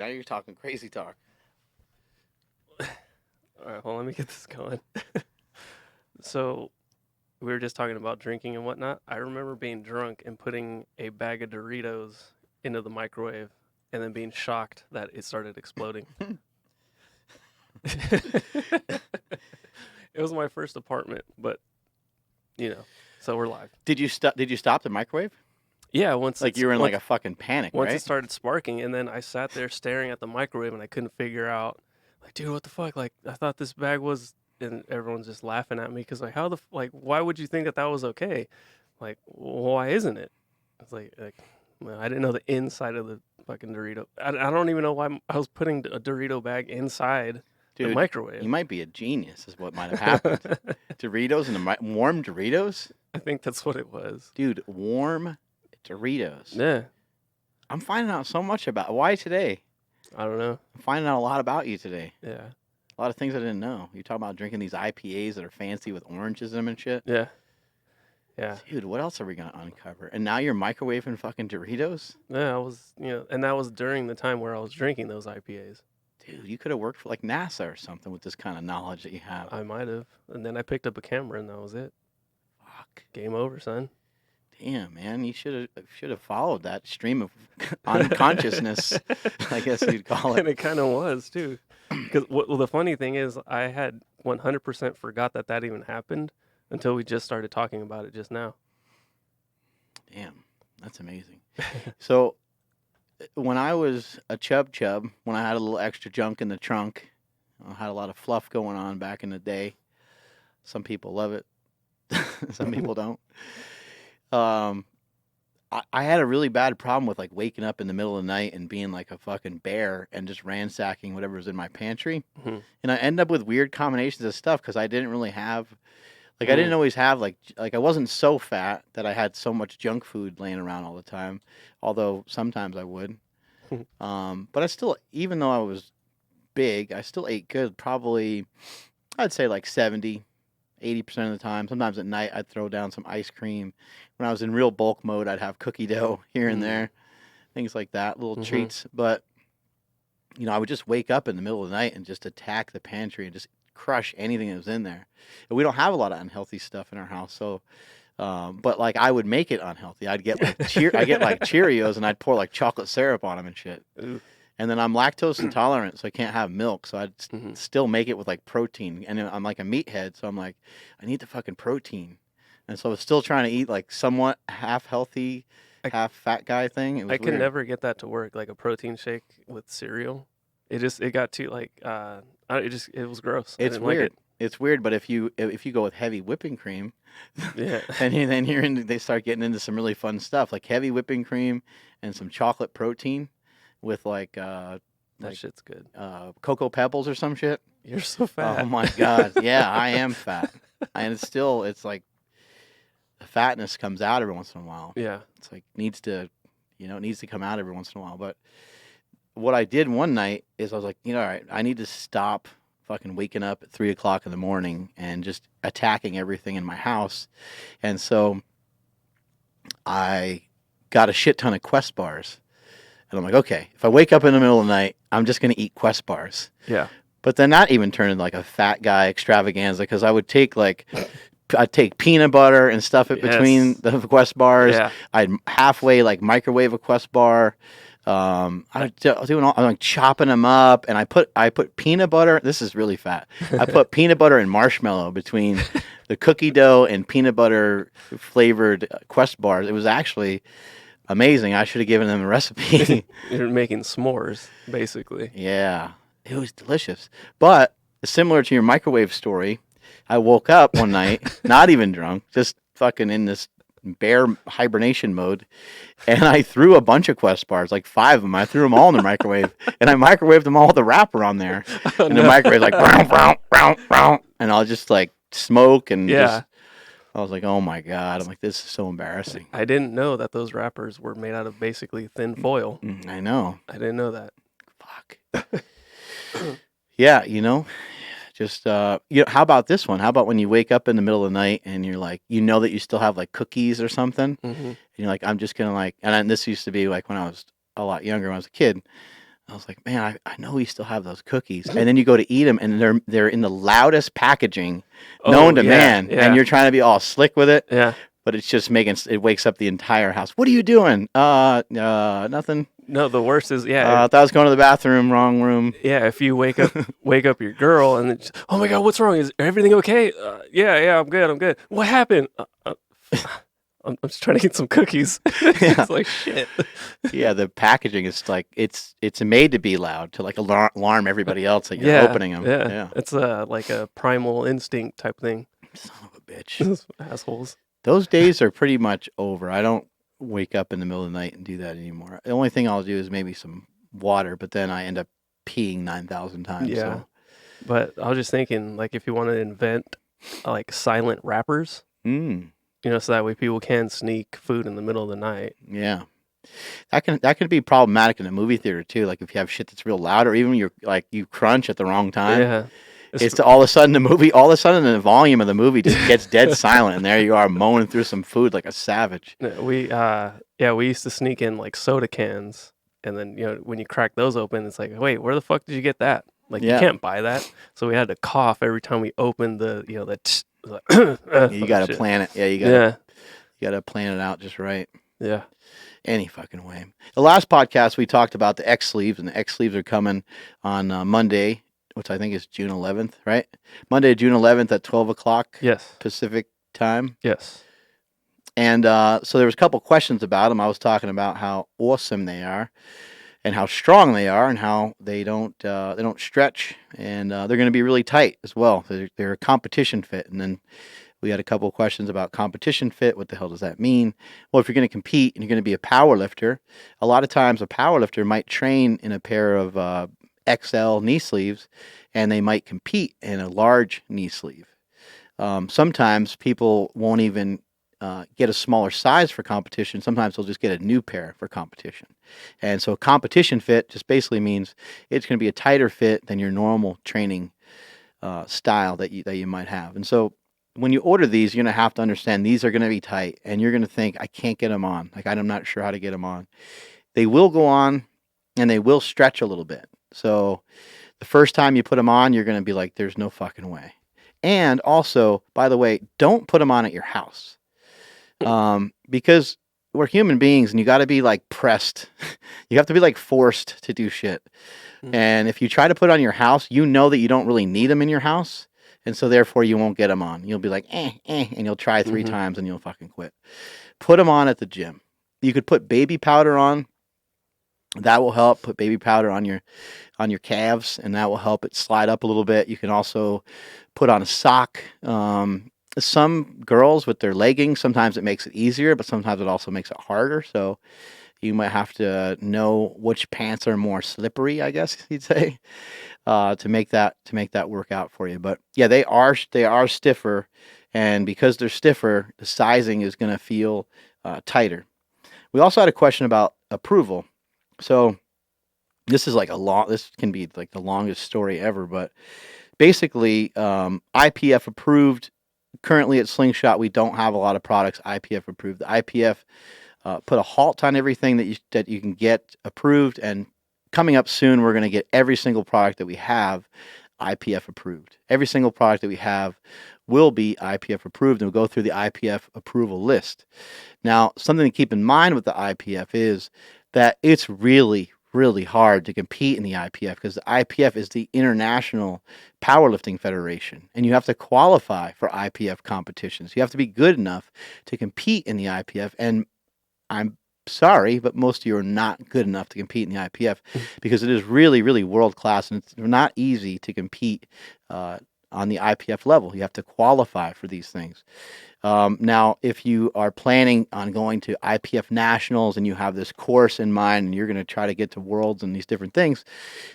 Now you're talking crazy talk. All right, well, let me get this going. So, we were just talking about drinking and whatnot. I remember being drunk and putting a bag of Doritos into the microwave and then being shocked that it started exploding. It was my first apartment, but so we're live. Did you stop the microwave? Yeah, once Like you were in like a fucking panic, once right? it started sparking, and then I sat there staring at the microwave, and I couldn't figure out, like, dude, what the fuck? Like, I thought this bag was, and everyone's just laughing at me because, like, why would you think that was okay? Like, why isn't it? It's well, I didn't know the inside of the fucking Dorito. I don't even know why I was putting a Dorito bag inside the Dude, microwave. you might be a genius, is what might have happened. Doritos and warm Doritos? I think that's what it was. Dude, warm Doritos. Yeah, I'm finding out so much about why today. I don't know. I'm finding out a lot about you today. Yeah, A lot of things I didn't know. You talk about drinking these IPAs that are fancy with oranges in them and shit. yeah. Dude, what else are we gonna uncover? And now you're microwaving fucking Doritos? Yeah, I was, and that was during the time where I was drinking those IPAs. Dude, you could have worked for like NASA or something with this kind of knowledge that you have. I might have. And then I picked up a camera and that was it. Fuck. Game over, son. Damn, man, you should have followed that stream of unconsciousness, I guess you'd call it. And it kind of was, too. Because well, the funny thing is, I had 100% forgot that even happened until we just started talking about it just now. Damn, that's amazing. So, when I was a chub, when I had a little extra junk in the trunk, I had a lot of fluff going on back in the day. Some people love it. Some people don't. I had a really bad problem with like waking up in the middle of the night and being like a fucking bear and just ransacking whatever was in my pantry. Mm-hmm. And I ended up with weird combinations of stuff because I didn't really have, like, I didn't always have like I wasn't so fat that I had so much junk food laying around all the time. Although sometimes I would. But I still, even though I was big, I still ate good. Probably, I'd say like 70, 80% of the time. Sometimes at night, I'd throw down some ice cream. When I was in real bulk mode, I'd have cookie dough here and there, things like that, little treats. But, I would just wake up in the middle of the night and just attack the pantry and just crush anything that was in there. And we don't have a lot of unhealthy stuff in our house, so... but like I would make it unhealthy. I'd get like Cheerios and I'd pour like chocolate syrup on them and shit. Ooh. And then I'm lactose intolerant, so I can't have milk. So I'd still make it with like protein. And I'm like a meathead, so I'm like, I need the fucking protein. And so I was still trying to eat like somewhat half healthy, half fat guy thing. I could never get that to work, like a protein shake with cereal. It got too like it was gross. It's weird. It's weird, but if you go with heavy whipping cream, yeah, then they start getting into some really fun stuff like heavy whipping cream and some chocolate protein with like that shit's good. Cocoa Pebbles or some shit. You're so fat. Oh my god, yeah, I am fat, and it's like the fatness comes out every once in a while. Yeah, it's like needs to come out every once in a while. But what I did one night is I was like, all right, I need to stop fucking waking up at 3 o'clock in the morning and just attacking everything in my house. And so I got a shit ton of Quest bars. And I'm like, okay, if I wake up in the middle of the night, I'm just going to eat Quest bars. Yeah. But then that even turned into like a fat guy extravaganza because I would take I'd take peanut butter and stuff it between the Quest bars. Yeah. I'd halfway like microwave a Quest bar. I'm like chopping them up, and I put peanut butter. This is really fat. I put peanut butter and marshmallow between the cookie dough and peanut butter flavored Quest bars. It was actually amazing. I should have given them a recipe. You're making s'mores, basically. Yeah, it was delicious. But similar to your microwave story, I woke up one night, not even drunk, just fucking in this bear hibernation mode, and I threw a bunch of Quest bars, like 5 of them. I threw them all in the microwave, and I microwaved them all with the wrapper on there. And the microwave like brown, and I'll just like smoke and I was like, oh my god! I'm like, this is so embarrassing. I didn't know that those wrappers were made out of basically thin foil. I know. I didn't know that. Fuck. Yeah, just how about this one? How about when you wake up in the middle of the night and you're like, that you still have like cookies or something, and you're like, I'm just gonna like, and this used to be like when I was a lot younger, when I was a kid, I was like, man, I know we still have those cookies. And then you go to eat them, and they're in the loudest packaging known to man, and you're trying to be all slick with it. Yeah. But it's just it wakes up the entire house. What are you doing? Nothing. No, the worst is I thought I was going to the bathroom, wrong room. Yeah, if you wake up your girl and then, oh my God, what's wrong? Is everything okay? Yeah, I'm good. What happened? I'm just trying to get some cookies. It's like shit. Yeah, the packaging is like it's made to be loud to like alarm everybody else that you're opening them. Yeah, it's like a primal instinct type thing. Son of a bitch. Assholes. Those days are pretty much over. I don't wake up in the middle of the night and do that anymore. The only thing I'll do is maybe some water, but then I end up peeing 9,000 times. Yeah. So. But I was just thinking, like, if you want to invent like silent wrappers, you know, so that way people can sneak food in the middle of the night. Yeah. That can be problematic in a movie theater too. Like if you have shit that's real loud, or even you crunch at the wrong time. Yeah. It's all of a sudden the volume of the movie just gets dead silent, and there you are moaning through some food like a savage. We used to sneak in like soda cans, and then when you crack those open, it's like, wait, where the fuck did you get that? Like you can't buy that, so we had to cough every time we opened the you got to plan it. Yeah, you got to plan it out just right. Yeah. Any fucking way. The last podcast we talked about the X sleeves, and the X sleeves are coming on Monday, which I think is June 11th, right? Monday, June 11th at 12 o'clock. Yes. Pacific time. Yes. And so there was a couple questions about them. I was talking about how awesome they are, and how strong they are, and how they don't stretch, and they're going to be really tight as well. They're a competition fit. And then we had a couple of questions about competition fit. What the hell does that mean? Well, if you're going to compete and you're going to be a power lifter, a lot of times a power lifter might train in a pair of XL knee sleeves, and they might compete in a large knee sleeve. Sometimes people won't even get a smaller size for competition. Sometimes they'll just get a new pair for competition. And so competition fit just basically means it's going to be a tighter fit than your normal training style that you might have. And so when you order these, you're going to have to understand these are going to be tight, and you're going to think, I can't get them on. Like, I'm not sure how to get them on. They will go on, and they will stretch a little bit. So the first time you put them on, you're going to be like, there's no fucking way. And also, by the way, don't put them on at your house. Because we're human beings, and you got to be like pressed. You have to be like forced to do shit. And if you try to put on your house, you know that you don't really need them in your house. And so therefore you won't get them on. You'll be like, and you'll try 3 times and you'll fucking quit. Put them on at the gym. You could put baby powder on. That will help. Put baby powder on your calves, and that will help it slide up a little bit. You can also put on a sock. Some girls with their leggings, sometimes it makes it easier, but sometimes it also makes it harder. So you might have to know which pants are more slippery, I guess you'd say, to make that work out for you. But yeah, they are stiffer, and because they're stiffer, the sizing is going to feel tighter. We also had a question about approval. So this is this can be like the longest story ever, but basically IPF approved. Currently at Slingshot, we don't have a lot of products IPF approved. The IPF put a halt on everything that you can get approved, and coming up soon, we're going to get every single product that we have IPF approved. Every single product that we have will be IPF approved, and we'll go through the IPF approval list. Now, something to keep in mind with the IPF is that it's really, really hard to compete in the IPF, because the IPF is the International Powerlifting Federation, and you have to qualify for IPF competitions. You have to be good enough to compete in the IPF, and I'm sorry, but most of you are not good enough to compete in the IPF, because it is really, really world class, and it's not easy to compete on the IPF level. You have to qualify for these things. Now, if you are planning on going to IPF Nationals and you have this course in mind and you're going to try to get to Worlds and these different things,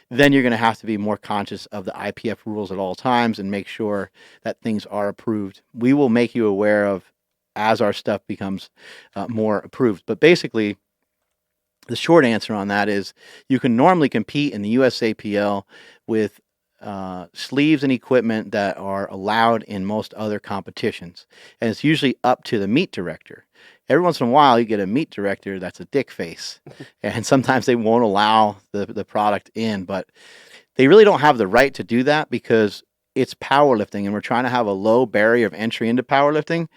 then you're going to have to be more conscious of the IPF rules at all times and make sure that things are approved. We will make you aware of as our stuff becomes more approved. But basically, the short answer on that is you can normally compete in the USAPL with sleeves and equipment that are allowed in most other competitions. And it's usually up to the meet director. every once in a while you get a meat director that's a dick face, and sometimes they won't allow the product in, but they really don't have the right to do that because it's powerlifting, and we're trying to have a low barrier of entry into powerlifting.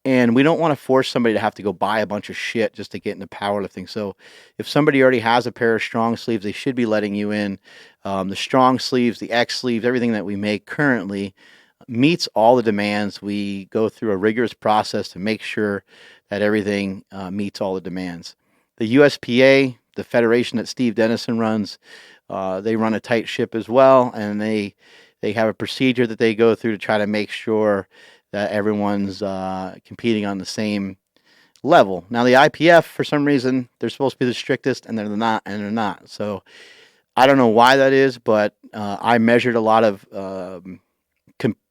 And we don't want to force somebody to have to go buy a bunch of shit just to get into powerlifting. So if somebody already has a pair of strong sleeves, they should be letting you in. The strong sleeves, the X sleeves, everything that we make currently meets all the demands. We go through a rigorous process to make sure that everything meets all the demands. The USPA, the federation that Steve Dennison runs, they run a tight ship as well, and they have a procedure that they go through to try to make sure that everyone's competing on the same level. Now, the IPF, for some reason, they're supposed to be the strictest, and they're not, So I don't know why that is, but I measured a lot of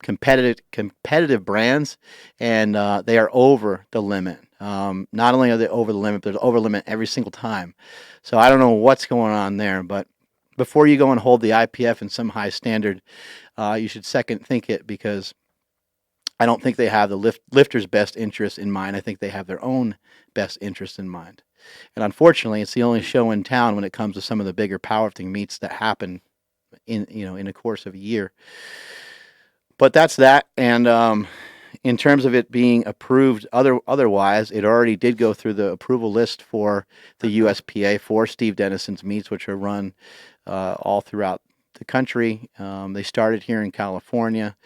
competitive brands, and they are over the limit. Not only are they over the limit, but they're over the limit every single time. So I don't know what's going on there, but before you go and hold the IPF in some high standard, you should second think it, because I don't think they have the lifter's best interest in mind. I think they have their own best interest in mind. And unfortunately, it's the only show in town when it comes to some of the bigger powerlifting meets that happen in the course of a year. But that's that. And in terms of it being approved otherwise, it already did go through the approval list for the USPA for Steve Dennison's meets, which are run all throughout the country. They started here in California.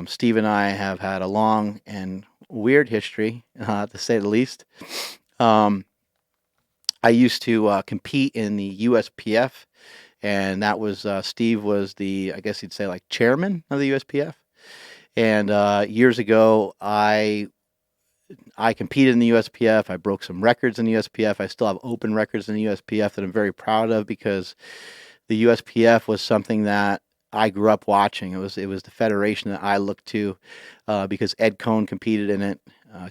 Steve and I have had a long and weird history, to say the least. I used to compete in the USPF, and that was Steve was the, I guess you'd say, like, chairman of the USPF. And years ago, I competed in the USPF. I broke some records in the USPF. I still have open records in the USPF that I'm very proud of, because the USPF was something that I grew up watching. It was the federation that I looked to, because Ed Cohn competed in it,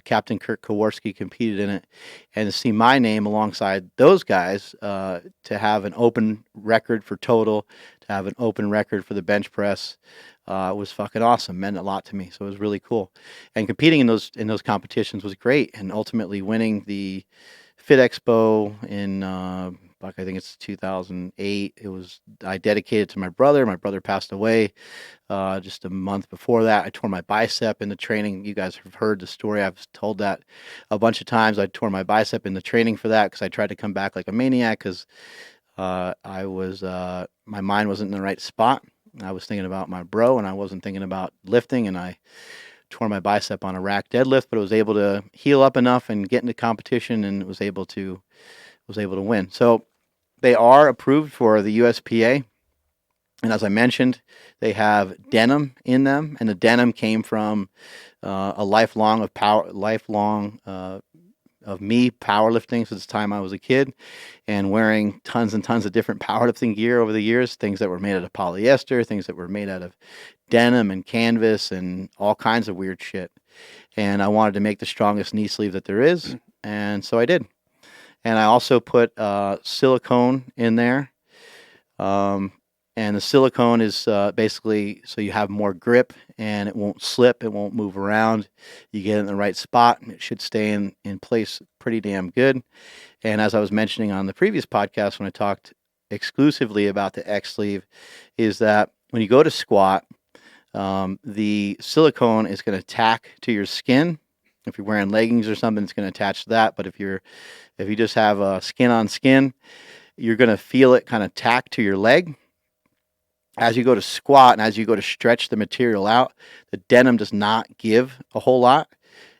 Captain Kurt Kowarski competed in it, and to see my name alongside those guys, to have an open record for total, to have an open record for the bench press, was fucking awesome. Meant a lot to me, so it was really cool. And competing in those competitions was great, and ultimately winning the Fit Expo in I think it's 2008. I dedicated to my brother. My brother passed away just a month before that. I tore my bicep in the training. You guys have heard the story. I've told that a bunch of times. I tore my bicep in the training for that because I tried to come back like a maniac, because my mind wasn't in the right spot. I was thinking about my bro, and I wasn't thinking about lifting, and I tore my bicep on a rack deadlift, but I was able to heal up enough and get into competition, and was able to win. So they are approved for the USPA, and as I mentioned, they have denim in them, and the denim came from a lifelong of me powerlifting since the time I was a kid, and wearing tons and tons of different powerlifting gear over the years, things that were made out of polyester, things that were made out of denim and canvas and all kinds of weird shit. And I wanted to make the strongest knee sleeve that there is, and so I did. And I also put silicone in there. And the silicone is basically so you have more grip, and it won't slip, it won't move around. You get it in the right spot, and it should stay in place pretty damn good. And as I was mentioning on the previous podcast when I talked exclusively about the X sleeve, is that when you go to squat, the silicone is going to tack to your skin. If you're wearing leggings or something, it's going to attach to that. But if you just have skin on skin, you're going to feel it kind of tack to your leg. As you go to squat and as you go to stretch the material out, the denim does not give a whole lot,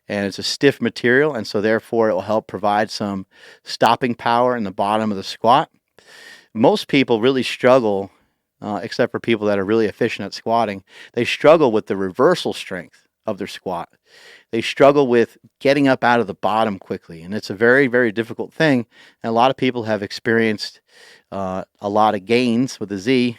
and it's a stiff material, and so therefore it will help provide some stopping power in the bottom of the squat. Most people really struggle, except for people that are really efficient at squatting, they struggle with the reversal strength of their squat. They struggle with getting up out of the bottom quickly, and it's a very, very difficult thing. And a lot of people have experienced a lot of gains with a Z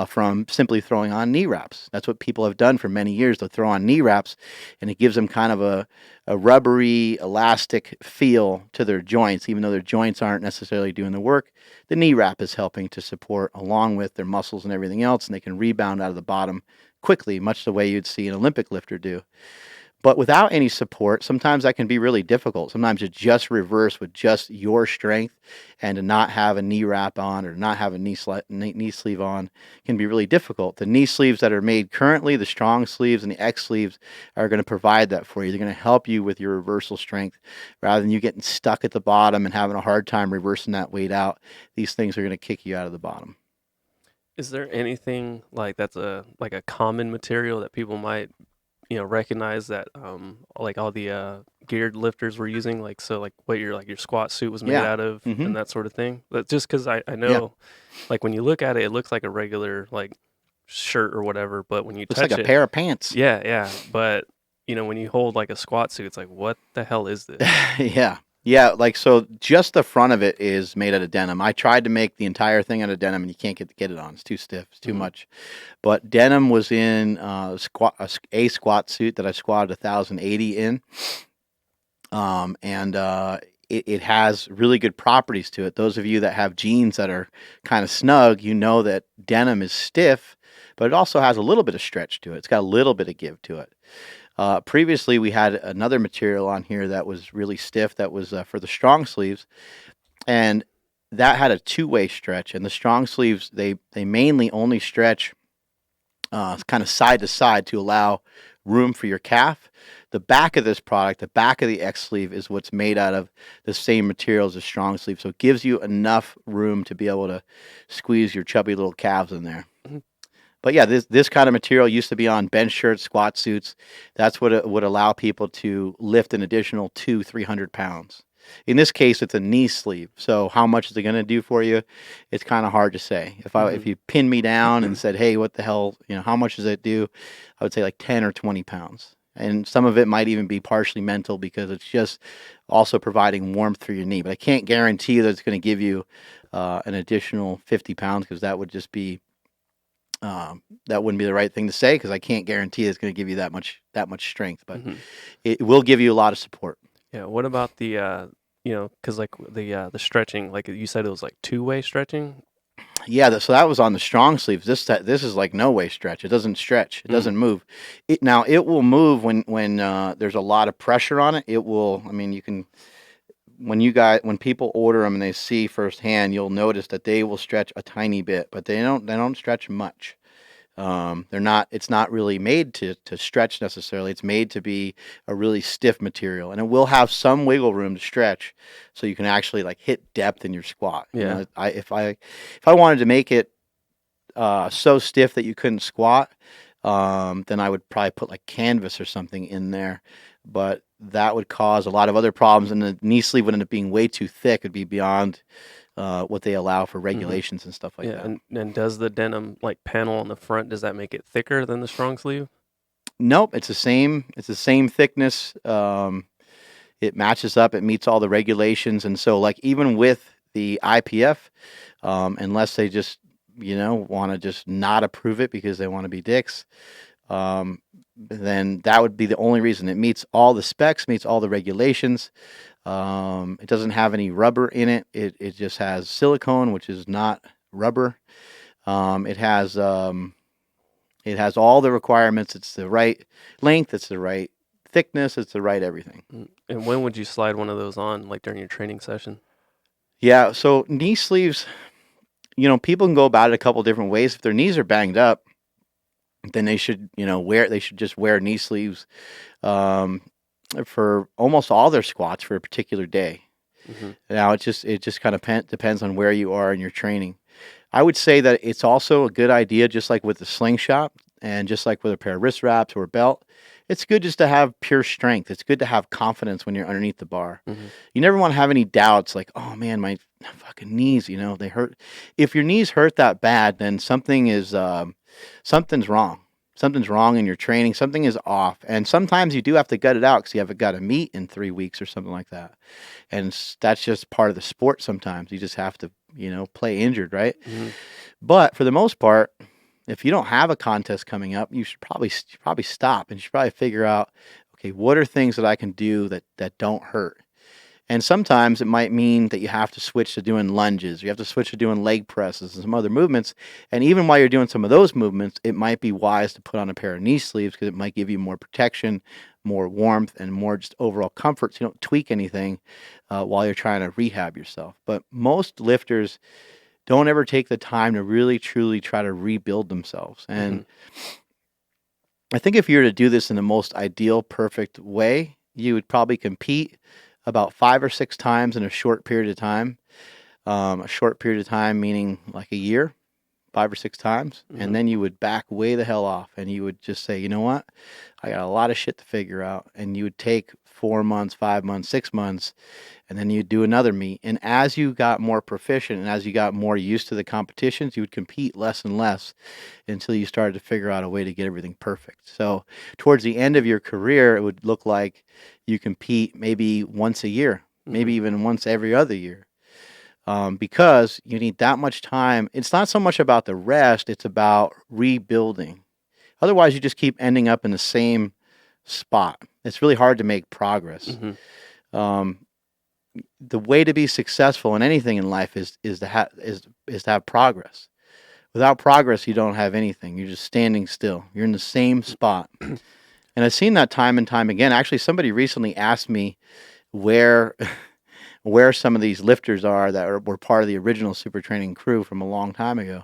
from simply throwing on knee wraps. That's what people have done for many years. They'll throw on knee wraps, and it gives them kind of a rubbery, elastic feel to their joints, even though their joints aren't necessarily doing the work. The knee wrap is helping to support along with their muscles and everything else, and they can rebound out of the bottom quickly, much the way you'd see an Olympic lifter do. But without any support, sometimes that can be really difficult. Sometimes to just reverse with just your strength and to not have a knee wrap on or not have a knee sleeve on can be really difficult. The knee sleeves that are made currently, the strong sleeves and the X sleeves, are going to provide that for you. They're going to help you with your reversal strength rather than you getting stuck at the bottom and having a hard time reversing that weight out. These things are going to kick you out of the bottom. Is there anything like that's a common material that people might recognize that like all the geared lifters were using, like so like what your squat suit was made Yeah. out of and that sort of thing? But just because I Yeah. know like when you look at it, it looks like a regular like shirt or whatever, but when you Looks touch like a it, pair of pants. yeah, but when you hold like a squat suit, it's like, what the hell is this? Yeah. Yeah, like so just the front of it is made out of denim. I tried to make the entire thing out of denim and you can't get it on. It's too stiff. It's too much. But denim was in a squat suit that I squatted 1,080 in. It has really good properties to it. Those of you that have jeans that are kind of snug, you know that denim is stiff, but it also has a little bit of stretch to it. It's got a little bit of give to it. Previously, we had another material on here that was really stiff that was for the strong sleeves, and that had a two-way stretch. And the strong sleeves, they mainly only stretch kind of side to side to allow room for your calf. The back of this product, the back of the X sleeve, is what's made out of the same material as the strong sleeve, so it gives you enough room to be able to squeeze your chubby little calves in there. But yeah, this kind of material used to be on bench shirts, squat suits. That's what it would allow people to lift an additional 200-300 pounds. In this case, it's a knee sleeve. So how much is it going to do for you? It's kind of hard to say. If you pinned me down and said, "Hey, what the hell? How much does it do?" I would say like 10 or 20 pounds. And some of it might even be partially mental because it's just also providing warmth for your knee. But I can't guarantee you that it's going to give you an additional 50 pounds because that would just be that wouldn't be the right thing to say because I can't guarantee it's going to give you that much strength, but it will give you a lot of support. Yeah. What about the because like the stretching, like you said, it was like two-way stretching. Yeah, so that was on the strong sleeves. This is like no way stretch. It doesn't stretch. It doesn't move. It will move when there's a lot of pressure on it. It will. I mean, you can when people order them and they see firsthand, you'll notice that they will stretch a tiny bit, but they don't stretch much. It's not really made to stretch necessarily. It's made to be a really stiff material, and it will have some wiggle room to stretch, so you can actually like hit depth in your squat. Yeah. If I wanted to make it so stiff that you couldn't squat, then I would probably put like canvas or something in there, but that would cause a lot of other problems, and the knee sleeve would end up being way too thick. It'd be beyond what they allow for regulations and stuff like that. And does the denim like panel on the front, does that make it thicker than the strong sleeve? Nope, it's the same. It's the same thickness. It matches up. It meets all the regulations, and so like even with the IPF, unless they just want to just not approve it because they want to be dicks, then that would be the only reason. It meets all the specs, meets all the regulations. It doesn't have any rubber in it. It just has silicone, which is not rubber. It has all the requirements. It's the right length. It's the right thickness. It's the right everything. And when would you slide one of those on, like during your training session? Yeah. So knee sleeves, people can go about it a couple different ways. If their knees are banged up, then they should, they should just wear knee sleeves for almost all their squats for a particular day. Now it just kind of depends on where you are in your training. I would say that it's also a good idea, just like with the slingshot and just like with a pair of wrist wraps or a belt. It's good just to have pure strength. It's good to have confidence when you're underneath the bar. You never want to have any doubts like, oh man, my fucking knees, they hurt. If your knees hurt that bad, then something's wrong. Something's wrong in your training. Something is off. And sometimes you do have to gut it out because you haven't got to meet in 3 weeks or something like that. And that's just part of the sport sometimes. You just have to, play injured, right? But for the most part, if you don't have a contest coming up, you should probably stop and you should probably figure out, okay, what are things that I can do that don't hurt? And sometimes it might mean that you have to switch to doing lunges. You have to switch to doing leg presses and some other movements. And even while you're doing some of those movements, it might be wise to put on a pair of knee sleeves because it might give you more protection, more warmth, and more just overall comfort so you don't tweak anything while you're trying to rehab yourself. But most lifters don't ever take the time to really, truly try to rebuild themselves. And I think if you were to do this in the most ideal, perfect way, you would probably compete about 5 or 6 times in a short period of time. A short period of time meaning like a year, 5 or 6 times. And then you would back way the hell off and you would just say, you know what? I got a lot of shit to figure out. And you would take 4 months, 5 months, 6 months, and then you'd do another meet. And as you got more proficient and as you got more used to the competitions, you would compete less and less until you started to figure out a way to get everything perfect. So towards the end of your career, it would look like you compete maybe once a year, maybe even once every other year. Because you need that much time. It's not so much about the rest, it's about rebuilding. Otherwise, you just keep ending up in the same spot. It's really hard to make progress. The way to be successful in anything in life is to have progress. Without progress, you don't have anything. You're just standing still. You're in the same spot. And I've seen that time and time again. Actually, somebody recently asked me where some of these lifters are that were part of the original Super Training crew from a long time ago.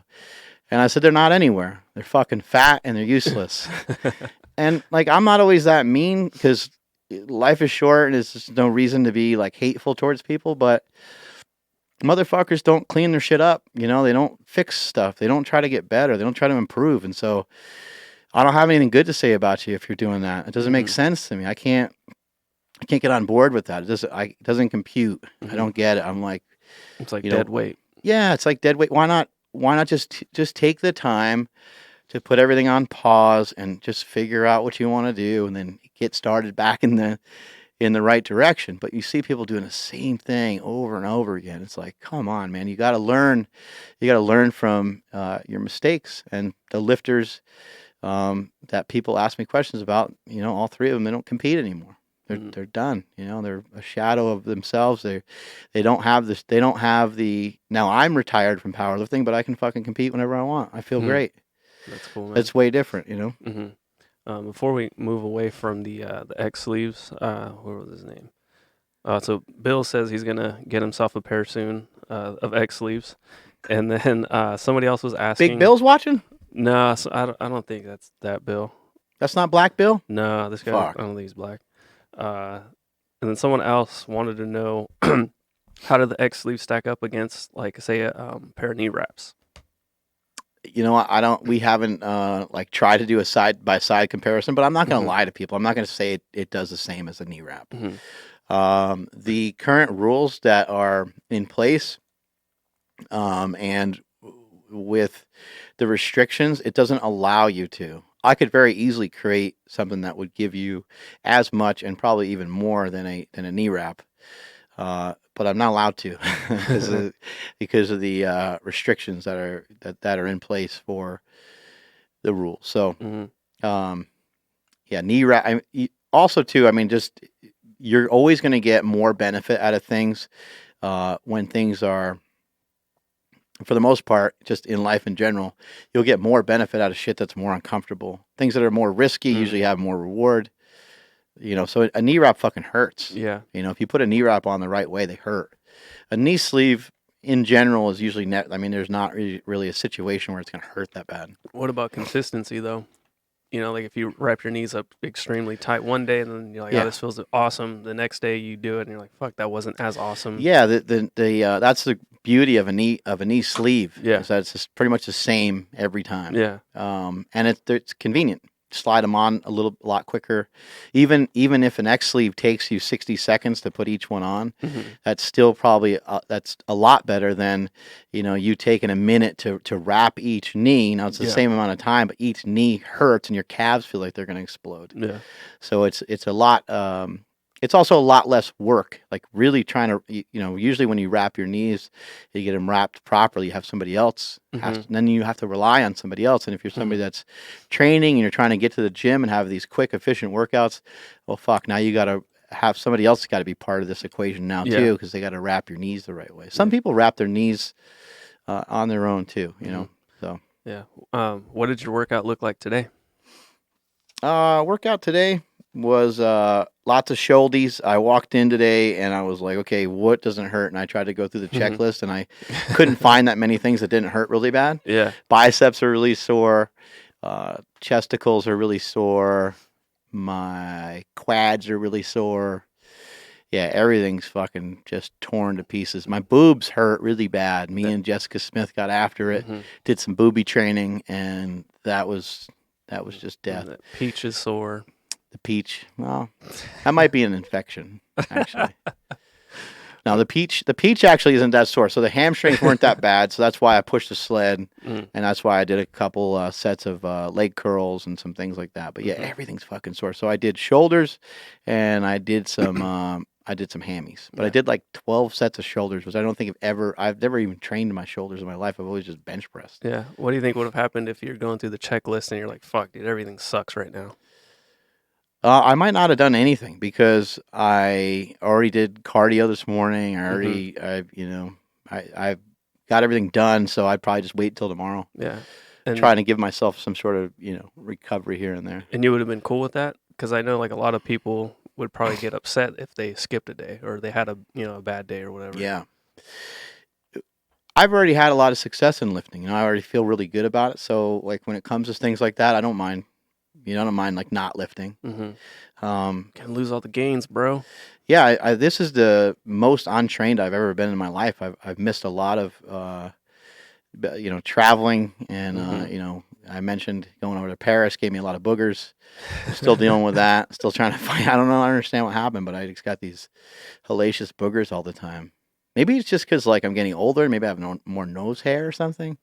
And I said, they're not anywhere. They're fucking fat and they're useless. And like, I'm not always that mean because life is short and there's just no reason to be like hateful towards people, but motherfuckers don't clean their shit up. You know, they don't fix stuff. They don't try to get better. They don't try to improve. And so I don't have anything good to say about you if you're doing that. It doesn't make sense to me. I can't get on board with that. It doesn't compute. I don't get it. I'm like, it's like dead weight. Yeah, it's like dead weight. Why not just take the time to put everything on pause and just figure out what you want to do and then get started back in the right direction. But you see people doing the same thing over and over again. It's like, come on, man, you got to learn from your mistakes. And the lifters that people ask me questions about, you know, all 3 of them, they don't compete anymore. They're done. You know, they're a shadow of themselves. They don't have this. They don't have the. Now I'm retired from powerlifting, but I can fucking compete whenever I want. I feel great. That's cool, man. It's way different, you know. Before we move away from the X sleeves, what was his name? So Bill says he's gonna get himself a pair soon of X sleeves, and then somebody else was asking. Big Bill's watching? No, so I don't think that's that Bill. That's not Black Bill? No, this guy. Fuck. I don't think he's black. And then someone else wanted to know how do the X sleeves stack up against, like, say, a pair of knee wraps. You know, we haven't like tried to do a side by side comparison, but I'm not going to lie to people. I'm not going to say it does the same as a knee wrap. The current rules that are in place, and with the restrictions, it doesn't allow you to. I could very easily create something that would give you as much and probably even more than a knee wrap. But I'm not allowed to because of the restrictions that are in place for the rules. So, yeah, knee wrap. Also, too, I mean, just you're always going to get more benefit out of things when things are, for the most part, just in life in general, you'll get more benefit out of shit that's more uncomfortable. Things that are more risky usually have more reward. You know, so a knee wrap fucking hurts. Yeah. You know, if you put a knee wrap on the right way, they hurt. A knee sleeve, in general, is usually I mean, there's not really a situation where it's going to hurt that bad. What about consistency, though? You know, like if you wrap your knees up extremely tight one day and then you're like, oh, this feels awesome. The next day you do it and you're like, fuck, that wasn't as awesome. Yeah, that's the beauty of a knee sleeve. Yeah. Is that it's just pretty much the same every time. Yeah. And it's convenient. Slide them on a lot quicker. Even if an X sleeve takes you 60 seconds to put each one on, that's still probably that's a lot better than, you know, you taking a minute to wrap each knee. Now it's the same amount of time, but each knee hurts and your calves feel like they're going to explode. Yeah. So it's a lot. It's also a lot less work. Like really trying to, you know, usually when you wrap your knees, you get them wrapped properly. You have somebody else, and then you have to rely on somebody else. And if you're somebody that's training and you're trying to get to the gym and have these quick, efficient workouts, well, fuck, now you got to have somebody else got to be part of this equation now Yeah. too, because they got to wrap your knees the right way. Some people wrap their knees on their own too, you know. So Yeah. What did your workout look like today? workout today was lots of shouldies. I walked in today and I was like, okay, what doesn't hurt? And I tried to go through the checklist and I couldn't find that many things that didn't hurt really bad. Yeah. Biceps are really sore. Chesticles are really sore. My quads are really sore. Yeah, everything's fucking just torn to pieces. My boobs hurt really bad. Me and Jessica Smith got after it, did some booby training, and that was just death. That peach is sore. The peach, well, that might be an infection, actually. No, the peach actually isn't that sore. So the hamstrings weren't that bad. So that's why I pushed the sled, and that's why I did a couple sets of leg curls and some things like that. But yeah, everything's fucking sore. So I did shoulders, and I did some hammies. But I did like 12 sets of shoulders, which I don't think I've never even trained my shoulders in my life. I've always just bench pressed. Yeah. What do you think would have happened if you're going through the checklist and you're like, "Fuck, dude, everything sucks right now"? I might not have done anything because I already did cardio this morning. I've got everything done, so I'd probably just wait till tomorrow. Yeah. And Trying to give myself some sort of, recovery here and there. And you would have been cool with that? Because I know like a lot of people would probably get upset if they skipped a day or they had a bad day or whatever. Yeah. I've already had a lot of success in lifting. I already feel really good about it. So like when it comes to things like that, I don't mind. I don't mind like not lifting. Can lose all the gains, bro. Yeah, this is the most untrained I've ever been in my life. I've missed a lot of traveling, and I mentioned going over to Paris gave me a lot of boogers. Still dealing with that. Still trying to find. I don't know. I understand what happened, but I just got these hellacious boogers all the time. Maybe it's just because like I'm getting older. Maybe I have more nose hair or something.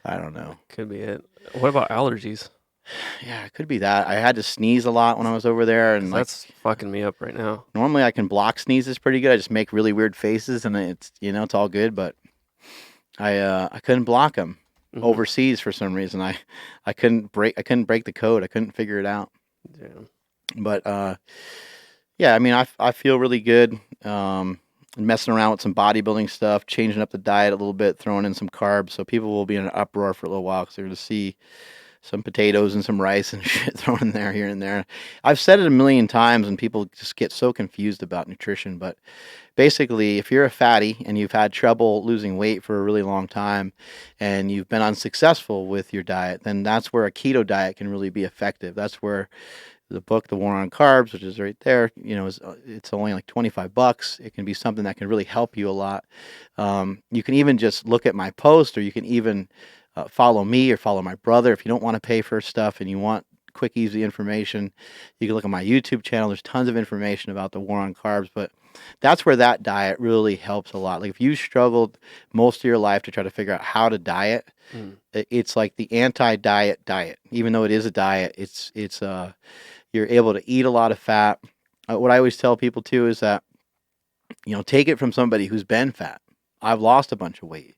I don't know. Could be it. What about allergies? Yeah, it could be that. I had to sneeze a lot when I was over there, and that's fucking me up right now. Normally, I can block sneezes pretty good. I just make really weird faces, and it's it's all good. But I couldn't block them overseas for some reason. I couldn't break the code. I couldn't figure it out. Yeah. But yeah, I mean, I feel really good. Messing around with some bodybuilding stuff, changing up the diet a little bit, throwing in some carbs. So people will be in an uproar for a little while because they're going to see some potatoes and some rice and shit thrown in there here and there. I've said it a million times and people just get so confused about nutrition. But basically, if you're a fatty and you've had trouble losing weight for a really long time and you've been unsuccessful with your diet, then that's where a keto diet can really be effective. That's where the book, The War on Carbs, which is right there, it's only like $25. It can be something that can really help you a lot. You can even just look at my post, or you can even follow me or follow my brother. If you don't want to pay for stuff and you want quick, easy information, you can look at my YouTube channel. There's tons of information about the War on Carbs, but that's where that diet really helps a lot. Like if you struggled most of your life to try to figure out how to diet, it's like the anti-diet diet. Even though it is a diet, it's you're able to eat a lot of fat. What I always tell people too is that, take it from somebody who's been fat. I've lost a bunch of weight.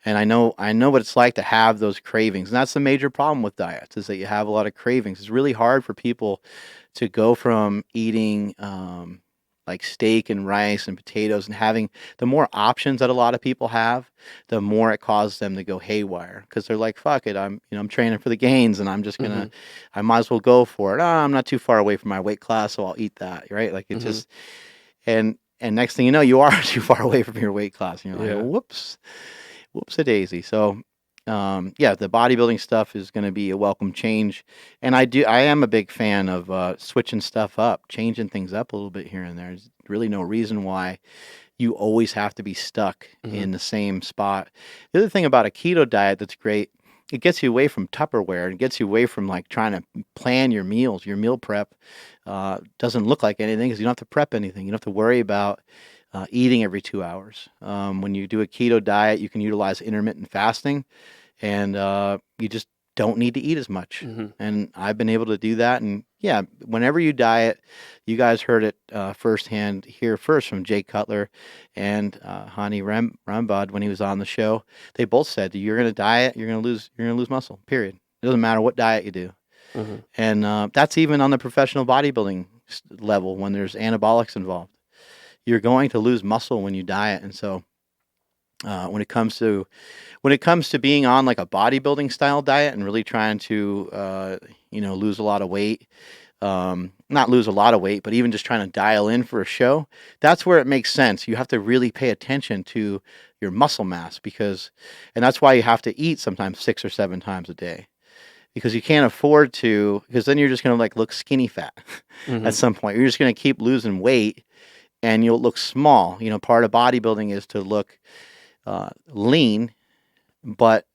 And I know what it's like to have those cravings. And that's the major problem with diets, is that you have a lot of cravings. It's really hard for people to go from eating like steak and rice and potatoes and having the more options that a lot of people have, the more it causes them to go haywire, because they're like, fuck it, I'm training for the gains and I'm just gonna I might as well go for it. I'm not too far away from my weight class, so I'll eat that, right? Like it just and next thing you know, you are too far away from your weight class and you're like, whoops a daisy. So yeah, the bodybuilding stuff is going to be a welcome change. And I am a big fan of switching stuff up, changing things up a little bit here and there. There's really no reason why you always have to be stuck in the same spot. The other thing about a keto diet that's great, it gets you away from Tupperware and gets you away from like trying to plan your meals. Your meal prep doesn't look like anything because you don't have to prep anything. You don't have to worry about eating every 2 hours. When you do a keto diet, you can utilize intermittent fasting, and you just don't need to eat as much. And I've been able to do that. And yeah, whenever you diet, you guys heard it firsthand here first from Jay Cutler and Hani Rambod when he was on the show. They both said, you're going to diet, you're going to lose muscle, period. It doesn't matter what diet you do. And that's even on the professional bodybuilding level when there's anabolics involved. You're going to lose muscle when you diet, and so when it comes to being on like a bodybuilding style diet and really trying to lose a lot of weight, not lose a lot of weight, but even just trying to dial in for a show, that's where it makes sense. You have to really pay attention to your muscle mass and that's why you have to eat sometimes 6 or 7 times a day, because you can't afford to, because then you're just going to like look skinny fat at some point. You're just going to keep losing weight and you'll look small. Part of bodybuilding is to look lean, but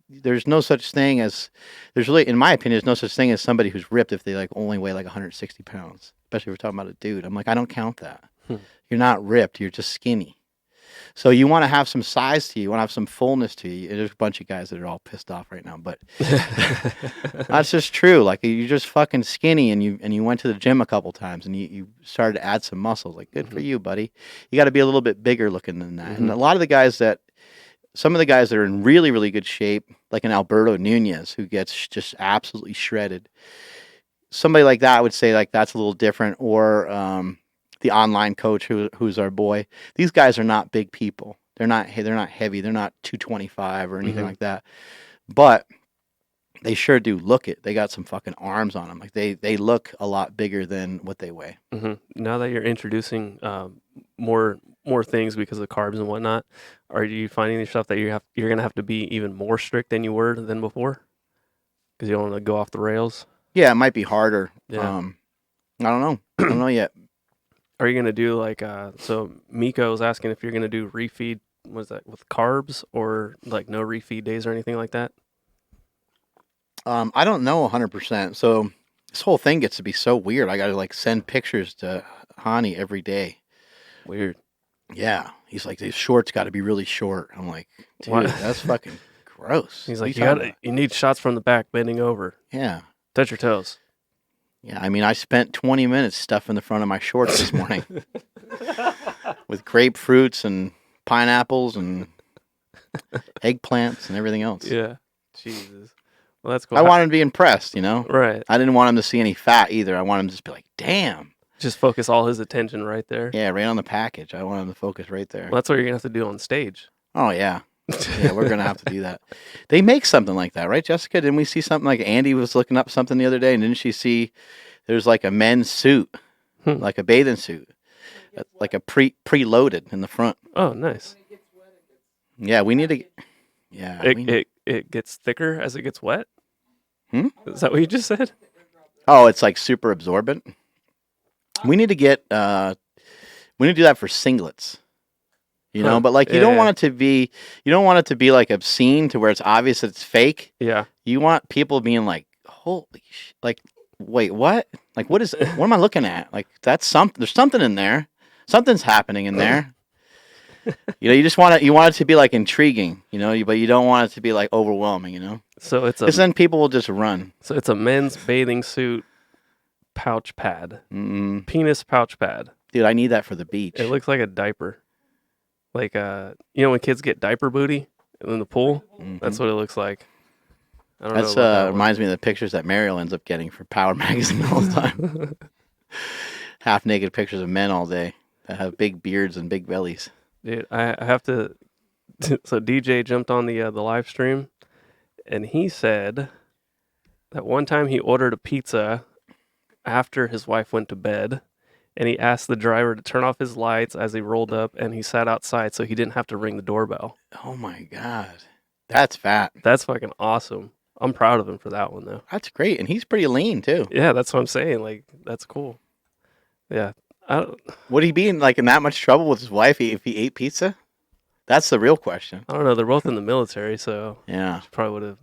there's no such thing as, in my opinion, there's no such thing as somebody who's ripped if they like only weigh like 160 pounds, especially if we're talking about a dude. I'm like, I don't count that. You're not ripped, you're just skinny. So you want to have some size to you, you want to have some fullness to you. There's a bunch of guys that are all pissed off right now, but that's just true. Like, you're just fucking skinny, and you went to the gym a couple times, and you started to add some muscle. Like, good for you, buddy. You got to be a little bit bigger looking than that. And a lot of the guys some of the guys that are in really, really good shape, like an Alberto Nunez, who gets just absolutely shredded. Somebody like that, I would say, like, that's a little different. Or the online coach who's our boy. These guys are not big people. They're not heavy. They're not 225 or anything like that. But they sure do look it. They got some fucking arms on them. Like, they look a lot bigger than what they weigh. Now that you're introducing more things because of carbs and whatnot, are you finding yourself that you're gonna have to be even more strict than you were than before because you don't want to go off the rails? Yeah, it might be harder. Yeah. I don't know. I don't know yet. Are you gonna do like so Miko was asking if you're gonna do refeed, was that with carbs or like no refeed days or anything like that? I don't know 100%. So this whole thing gets to be so weird. I got to like send pictures to Hani every day. Weird. Yeah. He's like, these shorts got to be really short. I'm like, dude, What? that's fucking gross. He's like, you need shots from the back bending over. Yeah. Touch your toes. Yeah. I mean, I spent 20 minutes stuffing the front of my shorts this morning with grapefruits and pineapples and eggplants and everything else. Yeah. Jesus. Well, that's cool. I wanted him to be impressed, Right. I didn't want him to see any fat either. I wanted him to just be like, damn. Just focus all his attention right there. Yeah, right on the package. I want him to focus right there. Well, that's what you're going to have to do on stage. Oh, yeah. Yeah, we're going to have to do that. They make something like that, right, Jessica? Didn't we see something like Andy was looking up something the other day, and didn't she see there's like a men's suit, like a bathing suit, like a preloaded in the front. Oh, nice. Yeah, we need to. Yeah, it gets thicker as it gets wet. Is that what you just said? Oh, it's like super absorbent. We need to get. We need to do that for singlets. But like you don't want it to be. You don't want it to be like obscene to where it's obvious that it's fake. Yeah. You want people being like, holy shit, like, wait, what? Like, what am I looking at? Like, that's something. There's something in there. Something's happening in there. You just want it. You want it to be like intriguing, but you don't want it to be like overwhelming, So it's because then people will just run. So it's a men's bathing suit pouch pad, penis pouch pad. Dude, I need that for the beach. It looks like a diaper, like when kids get diaper booty in the pool. That's what it looks like. I don't know. That reminds me of the pictures that Mariel ends up getting for Power Magazine all the time. Half naked pictures of men all day that have big beards and big bellies. Dude, I have to. So DJ jumped on the live stream, and he said that one time he ordered a pizza after his wife went to bed, and he asked the driver to turn off his lights as he rolled up, and he sat outside so he didn't have to ring the doorbell. Oh my God, that's fat. That's fucking awesome. I'm proud of him for that one though. That's great, and he's pretty lean too. Yeah, that's what I'm saying. Like, that's cool. Yeah. Would he be in like in that much trouble with his wife if he ate pizza? That's the real question. I don't know. They're both in the military, so yeah, she probably would have.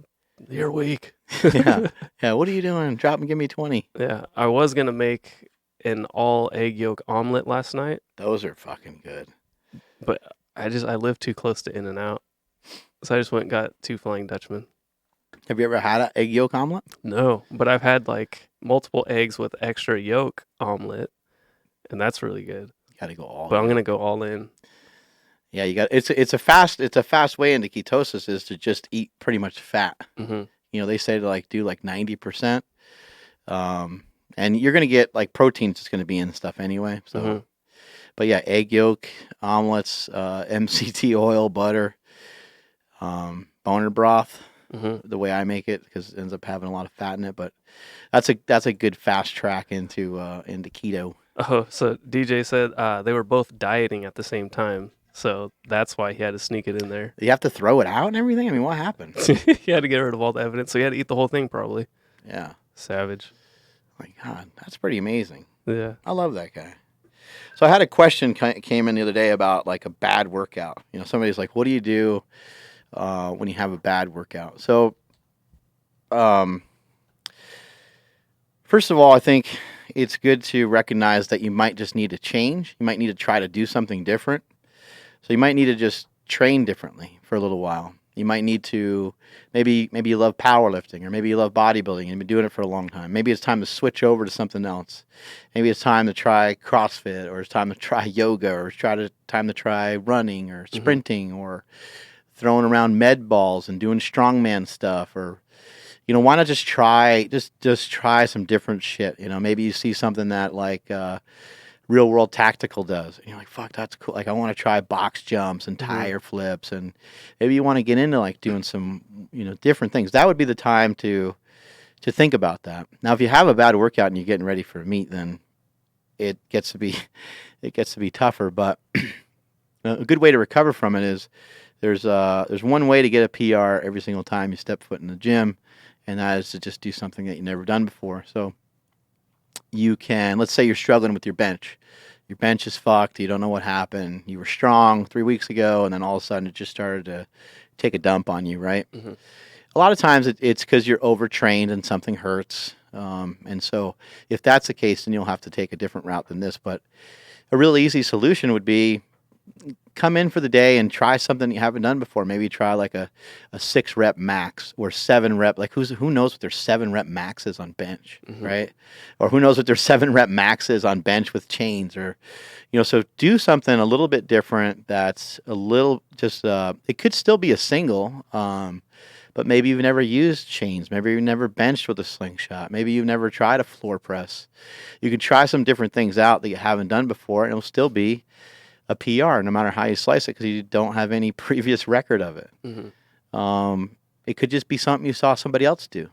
You're weak. Yeah. What are you doing? Drop and give me 20. Yeah, I was gonna make an all egg yolk omelet last night. Those are fucking good. But I live too close to In-N-Out, so I just went and got 2 Flying Dutchmen. Have you ever had an egg yolk omelet? No, but I've had like multiple eggs with extra yolk omelet, and that's really good. You got to go all. But I'm gonna go all in. Yeah, you got it's a fast way into ketosis is to just eat pretty much fat. They say to like do like 90%. And you're going to get like protein's just going to be in stuff anyway. So, Mhm. but yeah, egg yolk, omelets, MCT oil, butter, boner broth, Mhm. the way I make it, because it ends up having a lot of fat in it. But that's a good fast track into keto. Oh, so DJ said they were both dieting at the same time, so that's why he had to sneak it in there. You have to throw it out and everything. I mean, what happened? He had to get rid of all the evidence, so he had to eat the whole thing probably. Yeah, Savage. my God, that's pretty amazing. Yeah. I love that guy. So I had a question came in the other day about like a bad workout. You know, somebody's like, "What do you do when you have a bad workout?" So, first of all, I think it's good to recognize that you might just need to change. You might need to try to do something different. So you might need to just train differently for a little while. You might need to maybe you love powerlifting, or maybe you love bodybuilding and you've been doing it for a long time. Maybe it's time to switch over to something else. Maybe it's time to try CrossFit, or it's time to try yoga, or it's time to try running or sprinting, or throwing around med balls and doing strongman stuff, or why not just try some different shit. Maybe you see something that like Real World Tactical does, and you're like, fuck, that's cool. Like, I want to try box jumps and tire flips, and maybe you want to get into like doing some different things. That would be the time to think about that. Now, if you have a bad workout and you're getting ready for a meet, then it gets to be tougher. But a good way to recover from it is there's one way to get a PR every single time you step foot in the gym, and that is to just do something that you've never done before. So you can, let's say you're struggling with your bench. Your bench is fucked. You don't know what happened. You were strong 3 weeks ago, and then all of a sudden it just started to take a dump on you, right? A lot of times it's because you're overtrained and something hurts. And so if that's the case, then you'll have to take a different route than this. But a really easy solution would be come in for the day and try something you haven't done before. Maybe try like a 6 rep max or 7 rep. Like who knows what their 7 rep max is on bench, right? Or who knows what their 7 rep max is on bench with chains, or so do something a little bit different. That's a little just it could still be a single, but maybe you've never used chains. Maybe you've never benched with a slingshot. Maybe you've never tried a floor press. You can try some different things out that you haven't done before, and it'll still be a PR, no matter how you slice it, because you don't have any previous record of it. It could just be something you saw somebody else do.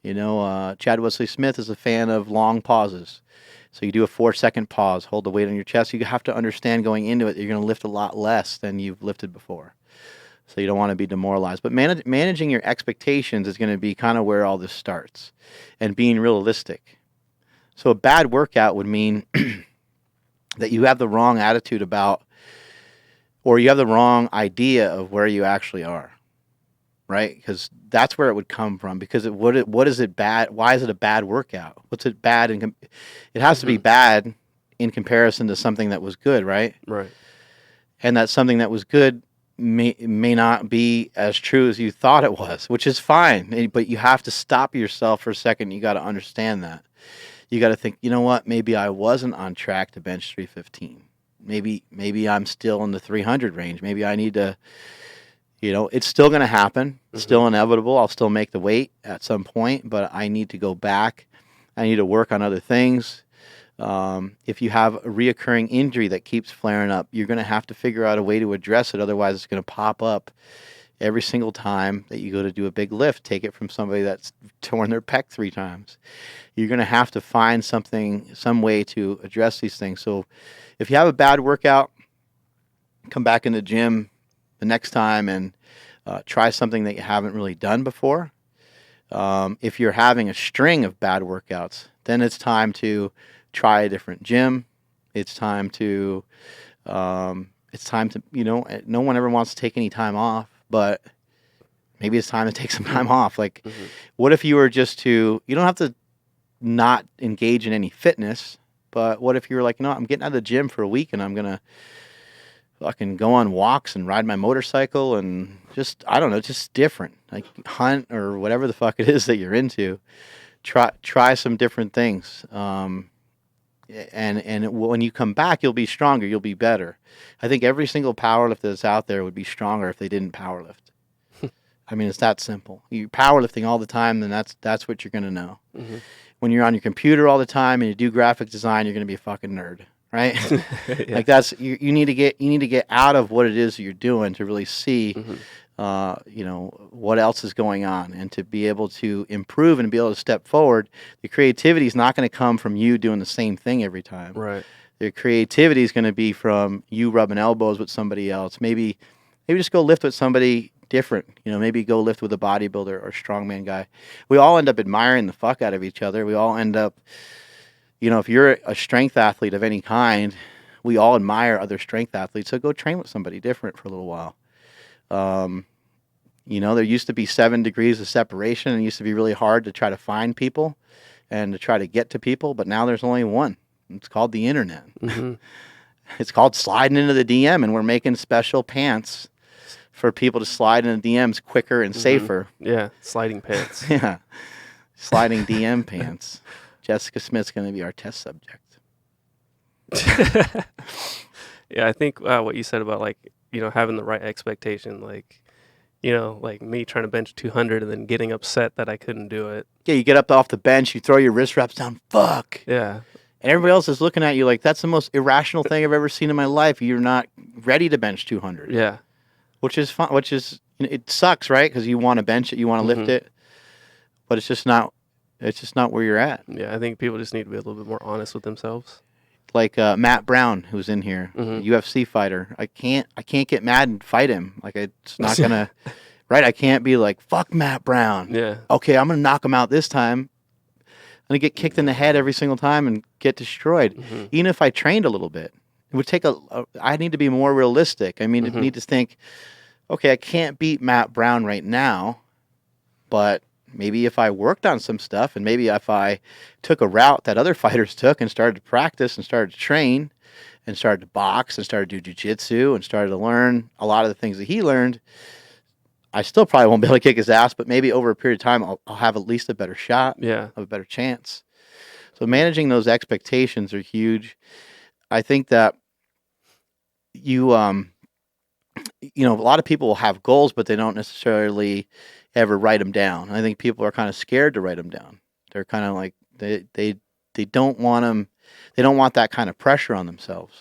Chad Wesley Smith is a fan of long pauses. So you do a 4-second pause, hold the weight on your chest. You have to understand going into it, you're going to lift a lot less than you've lifted before. So you don't want to be demoralized. But managing your expectations is going to be kind of where all this starts, and being realistic. So a bad workout would mean that you have the wrong attitude about, or you have the wrong idea of where you actually are, right? Because that's where it would come from. Because what is it bad? Why is it a bad workout? What's it bad? It has to be bad in comparison to something that was good, right? Right. And that something that was good may not be as true as you thought it was, which is fine. But you have to stop yourself for a second. You got to understand that. You got to think, you know what? Maybe I wasn't on track to bench 315. Maybe I'm still in the 300 range. Maybe I need to, it's still going to happen. It's still inevitable. I'll still make the weight at some point, but I need to go back. I need to work on other things. If you have a reoccurring injury that keeps flaring up, you're going to have to figure out a way to address it. Otherwise, it's going to pop up every single time that you go to do a big lift. Take it from somebody that's torn their pec 3 times. You're going to have to find some way to address these things. So if you have a bad workout, come back in the gym the next time and try something that you haven't really done before. If you're having a string of bad workouts, then it's time to try a different gym. It's time to, no one ever wants to take any time off, but maybe it's time to take some time off. Like, what if you were you don't have to not engage in any fitness, but what if you were like, I'm getting out of the gym for a week and I'm going to fucking go on walks and ride my motorcycle and just, I don't know, just different, like hunt or whatever the fuck it is that you're into. Try some different things. And when you come back, you'll be stronger. You'll be better. I think every single powerlifter that's out there would be stronger if they didn't powerlift. I mean, it's that simple. You're powerlifting all the time, then that's what you're going to know. when you're on your computer all the time and you do graphic design, you're going to be a fucking nerd, right? Yeah. Like that's you need to get out of what it is that you're doing to really see what else is going on, and to be able to improve and be able to step forward. The creativity is not going to come from you doing the same thing every time. Right. The creativity is going to be from you rubbing elbows with somebody else. Maybe just go lift with somebody different. Maybe go lift with a bodybuilder or strongman guy. We all end up admiring the fuck out of each other. We all end up, if you're a strength athlete of any kind, we all admire other strength athletes. So go train with somebody different for a little while. There used to be 7 degrees of separation, and it used to be really hard to try to find people and to try to get to people. But now there's only one. It's called the internet. Mm-hmm. It's called sliding into the DM, and we're making special pants for people to slide into DMs quicker and safer. Yeah, sliding pants. Yeah, sliding DM pants. Jessica Smith's going to be our test subject. Yeah, I think what you said about having the right expectation, like me trying to bench 200 and then getting upset that I couldn't do it. Yeah, you get up off the bench, you throw your wrist wraps down, fuck. Yeah. And everybody else is looking at you like, that's the most irrational thing I've ever seen in my life. You're not ready to bench 200. Yeah. Which is fun. It sucks, right? Because you want to bench it, you want to lift it, but it's just not where you're at. Yeah, I think people just need to be a little bit more honest with themselves. Like Matt Brown, who's in here, UFC fighter. I can't get mad and fight him. Like, it's not gonna, right? I can't be like, fuck Matt Brown. Yeah. Okay, I'm gonna knock him out this time. I'm gonna get kicked in the head every single time and get destroyed. Even if I trained a little bit, it would take I need to be more realistic. I mean, I need to think, okay, I can't beat Matt Brown right now, but maybe if I worked on some stuff, and maybe if I took a route that other fighters took and started to practice and started to train and started to box and started to do jiu-jitsu and started to learn a lot of the things that he learned, I still probably won't be able to kick his ass, but maybe over a period of time, I'll have at least a better shot, have a better chance. So managing those expectations are huge. I think that a lot of people will have goals, but they don't necessarily ever write them down. I think people are kind of scared to write them down. They're kind of like, they don't want them. They don't want that kind of pressure on themselves.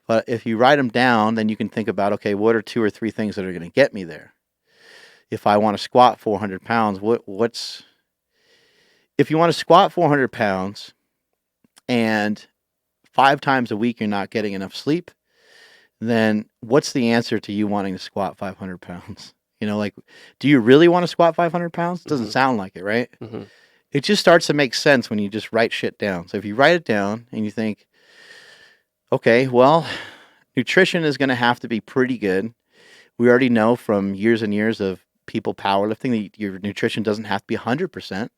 But if you write them down, then you can think about, okay, what are 2 or 3 things that are going to get me there? If I want to squat 400 pounds, if you want to squat 400 pounds and 5 times a week you're not getting enough sleep, then what's the answer to you wanting to squat 500 pounds? Do you really want to squat 500 pounds? It doesn't sound like it, right? It just starts to make sense when you just write shit down. So if you write it down and you think, okay, well, nutrition is going to have to be pretty good. We already know from years and years of people powerlifting that your nutrition doesn't have to be 100%.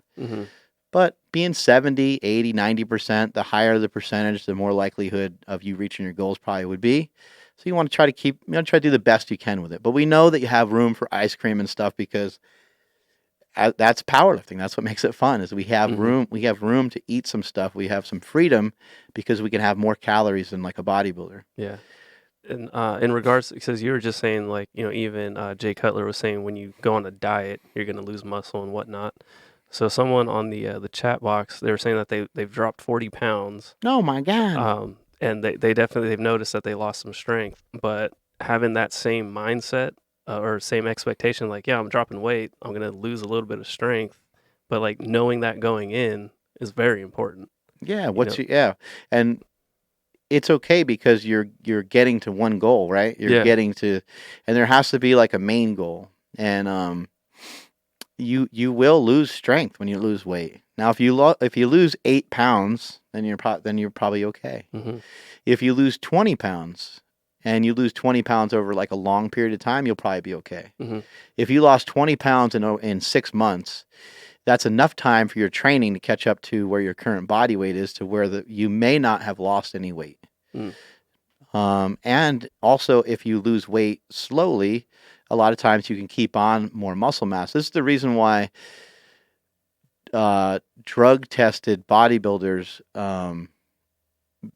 But being 70, 80, 90%, the higher the percentage, the more likelihood of you reaching your goals probably would be. So you want to try to do the best you can with it. But we know that you have room for ice cream and stuff because that's powerlifting. That's what makes it fun, is we have room. We have room to eat some stuff. We have some freedom because we can have more calories than like a bodybuilder. Yeah. And in regards, because you were just saying, like, even Jay Cutler was saying when you go on a diet, you're going to lose muscle and whatnot. So someone on the chat box, they were saying that they've dropped 40 pounds. Oh my God. And they've noticed that they lost some strength, but having that same mindset or same expectation, like, yeah, I'm dropping weight, I'm going to lose a little bit of strength, but like knowing that going in is very important. Yeah. And it's okay because you're getting to one goal, right? You're getting to, and there has to be like a main goal. And, you will lose strength when you lose weight. Now, if you lose 8 pounds, then you're probably okay. If you lose 20 pounds and you lose 20 pounds over like a long period of time, you'll probably be okay. If you lost 20 pounds in 6 months, that's enough time for your training to catch up to where your current body weight is, to where you may not have lost any weight. And also, if you lose weight slowly, a lot of times you can keep on more muscle mass. This is the reason why drug-tested bodybuilders,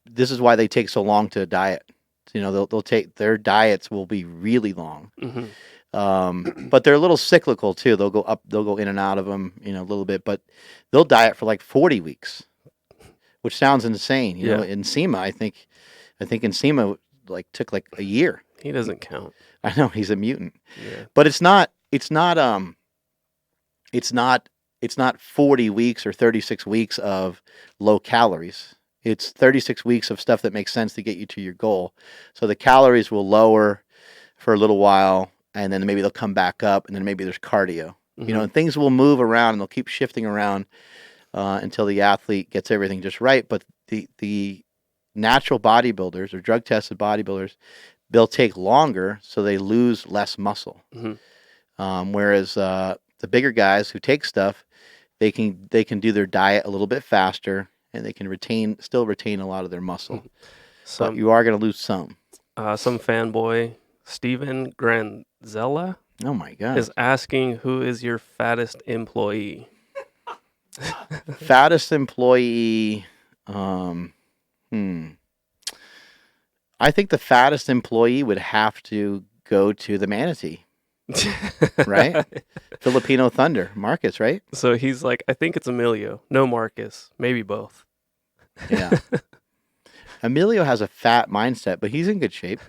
this is why they take so long to diet. They'll take, their diets will be really long. But they're a little cyclical too. They'll go up, they'll go in and out of them, a little bit. But they'll diet for like 40 weeks, which sounds insane. In SEMA, I think in SEMA like took like a year. He doesn't count. I know he's a mutant, Yeah. but it's not 40 weeks or 36 weeks of low calories. It's 36 weeks of stuff that makes sense to get you to your goal. So the calories will lower for a little while, and then maybe they'll come back up, and then maybe there's cardio. And things will move around, and they'll keep shifting around until the athlete gets everything just right. But the natural bodybuilders or drug-tested bodybuilders, they'll take longer, so they lose less muscle. Whereas the bigger guys who take stuff, they can do their diet a little bit faster, and they can still retain a lot of their muscle. But you are going to lose some. Some fanboy, Steven Granzella, oh my God, is asking, who is your fattest employee? Fattest employee. I think the fattest employee would have to go to the manatee. Right? Filipino Thunder. Marcus, right? So he's like, I think it's Emilio. No, Marcus. Maybe both. Yeah. Emilio has a fat mindset, but he's in good shape.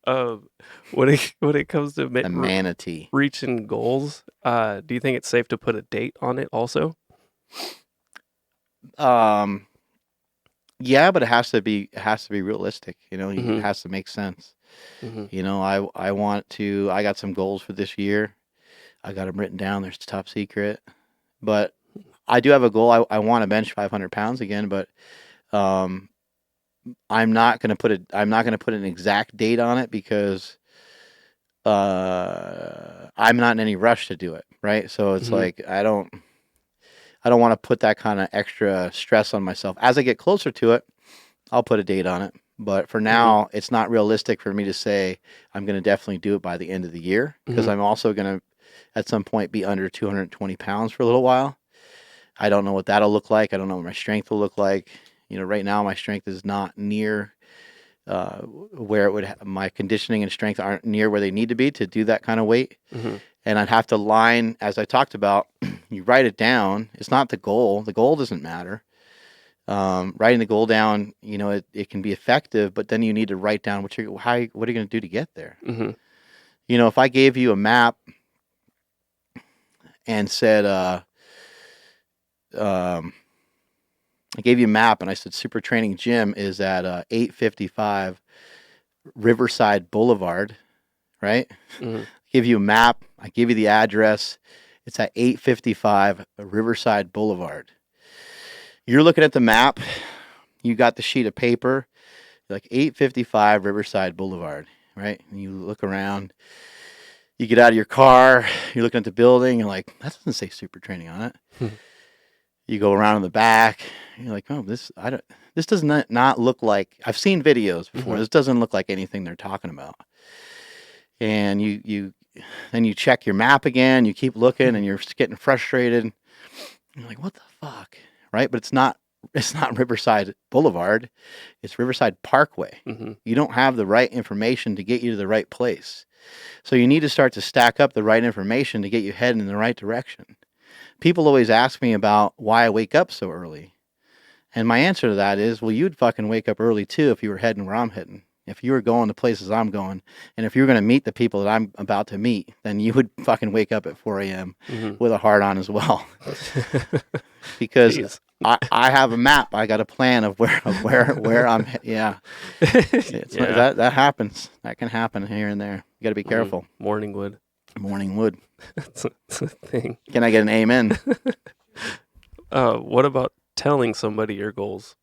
When it comes to The manatee. reaching goals, do you think it's safe to put a date on it also? Yeah, but it has to be realistic. It has to make sense. I got some goals for this year. I got them written down. They're top secret, but I do have a goal. I want to bench 500 pounds again, but I'm not going to put an exact date on it because I'm not in any rush to do it. Right. So it's like, I don't want to put that kind of extra stress on myself. As I get closer to it, I'll put a date on it. But for now, it's not realistic for me to say I'm going to definitely do it by the end of the year, because I'm also going to, at some point, be under 220 pounds for a little while. I don't know what that'll look like. I don't know what my strength will look like. Right now my strength is not near where it would. My conditioning and strength aren't near where they need to be to do that kind of weight. And I'd have to line, as I talked about, you write it down. It's not the goal. The goal doesn't matter. Writing the goal down, it can be effective, but then you need to write down what are you going to do to get there? If I gave you a map and said, I gave you a map and I said, Super Training Gym is at 855 Riverside Boulevard, right? Give you a map. I give you the address. It's at 855 Riverside Boulevard. You're looking at the map. You got the sheet of paper. You're like 855 Riverside Boulevard, right? And you look around. You get out of your car. You're looking at the building. You're like, that doesn't say Super Training on it. You go around in the back. You're like, oh, this does not look like. I've seen videos before. This doesn't look like anything they're talking about. And then you check your map again. You keep looking, and you're getting frustrated. You're like, what the fuck, right? But it's not Riverside Boulevard. It's Riverside Parkway. You don't have the right information to get you to the right place. So you need to start to stack up the right information to get you heading in the right direction. People always ask me about why I wake up so early. And my answer to that is, well, you'd fucking wake up early too if you were heading where I'm heading. If you were going to places I'm going, and if you were going to meet the people that I'm about to meet, then you would fucking wake up at 4 a.m. with a heart on as well. Because I have a map. I got a plan of where I'm. Yeah. That happens. That can happen here and there. You got to be careful. Morning wood. That's a thing. Can I get an amen? What about telling somebody your goals?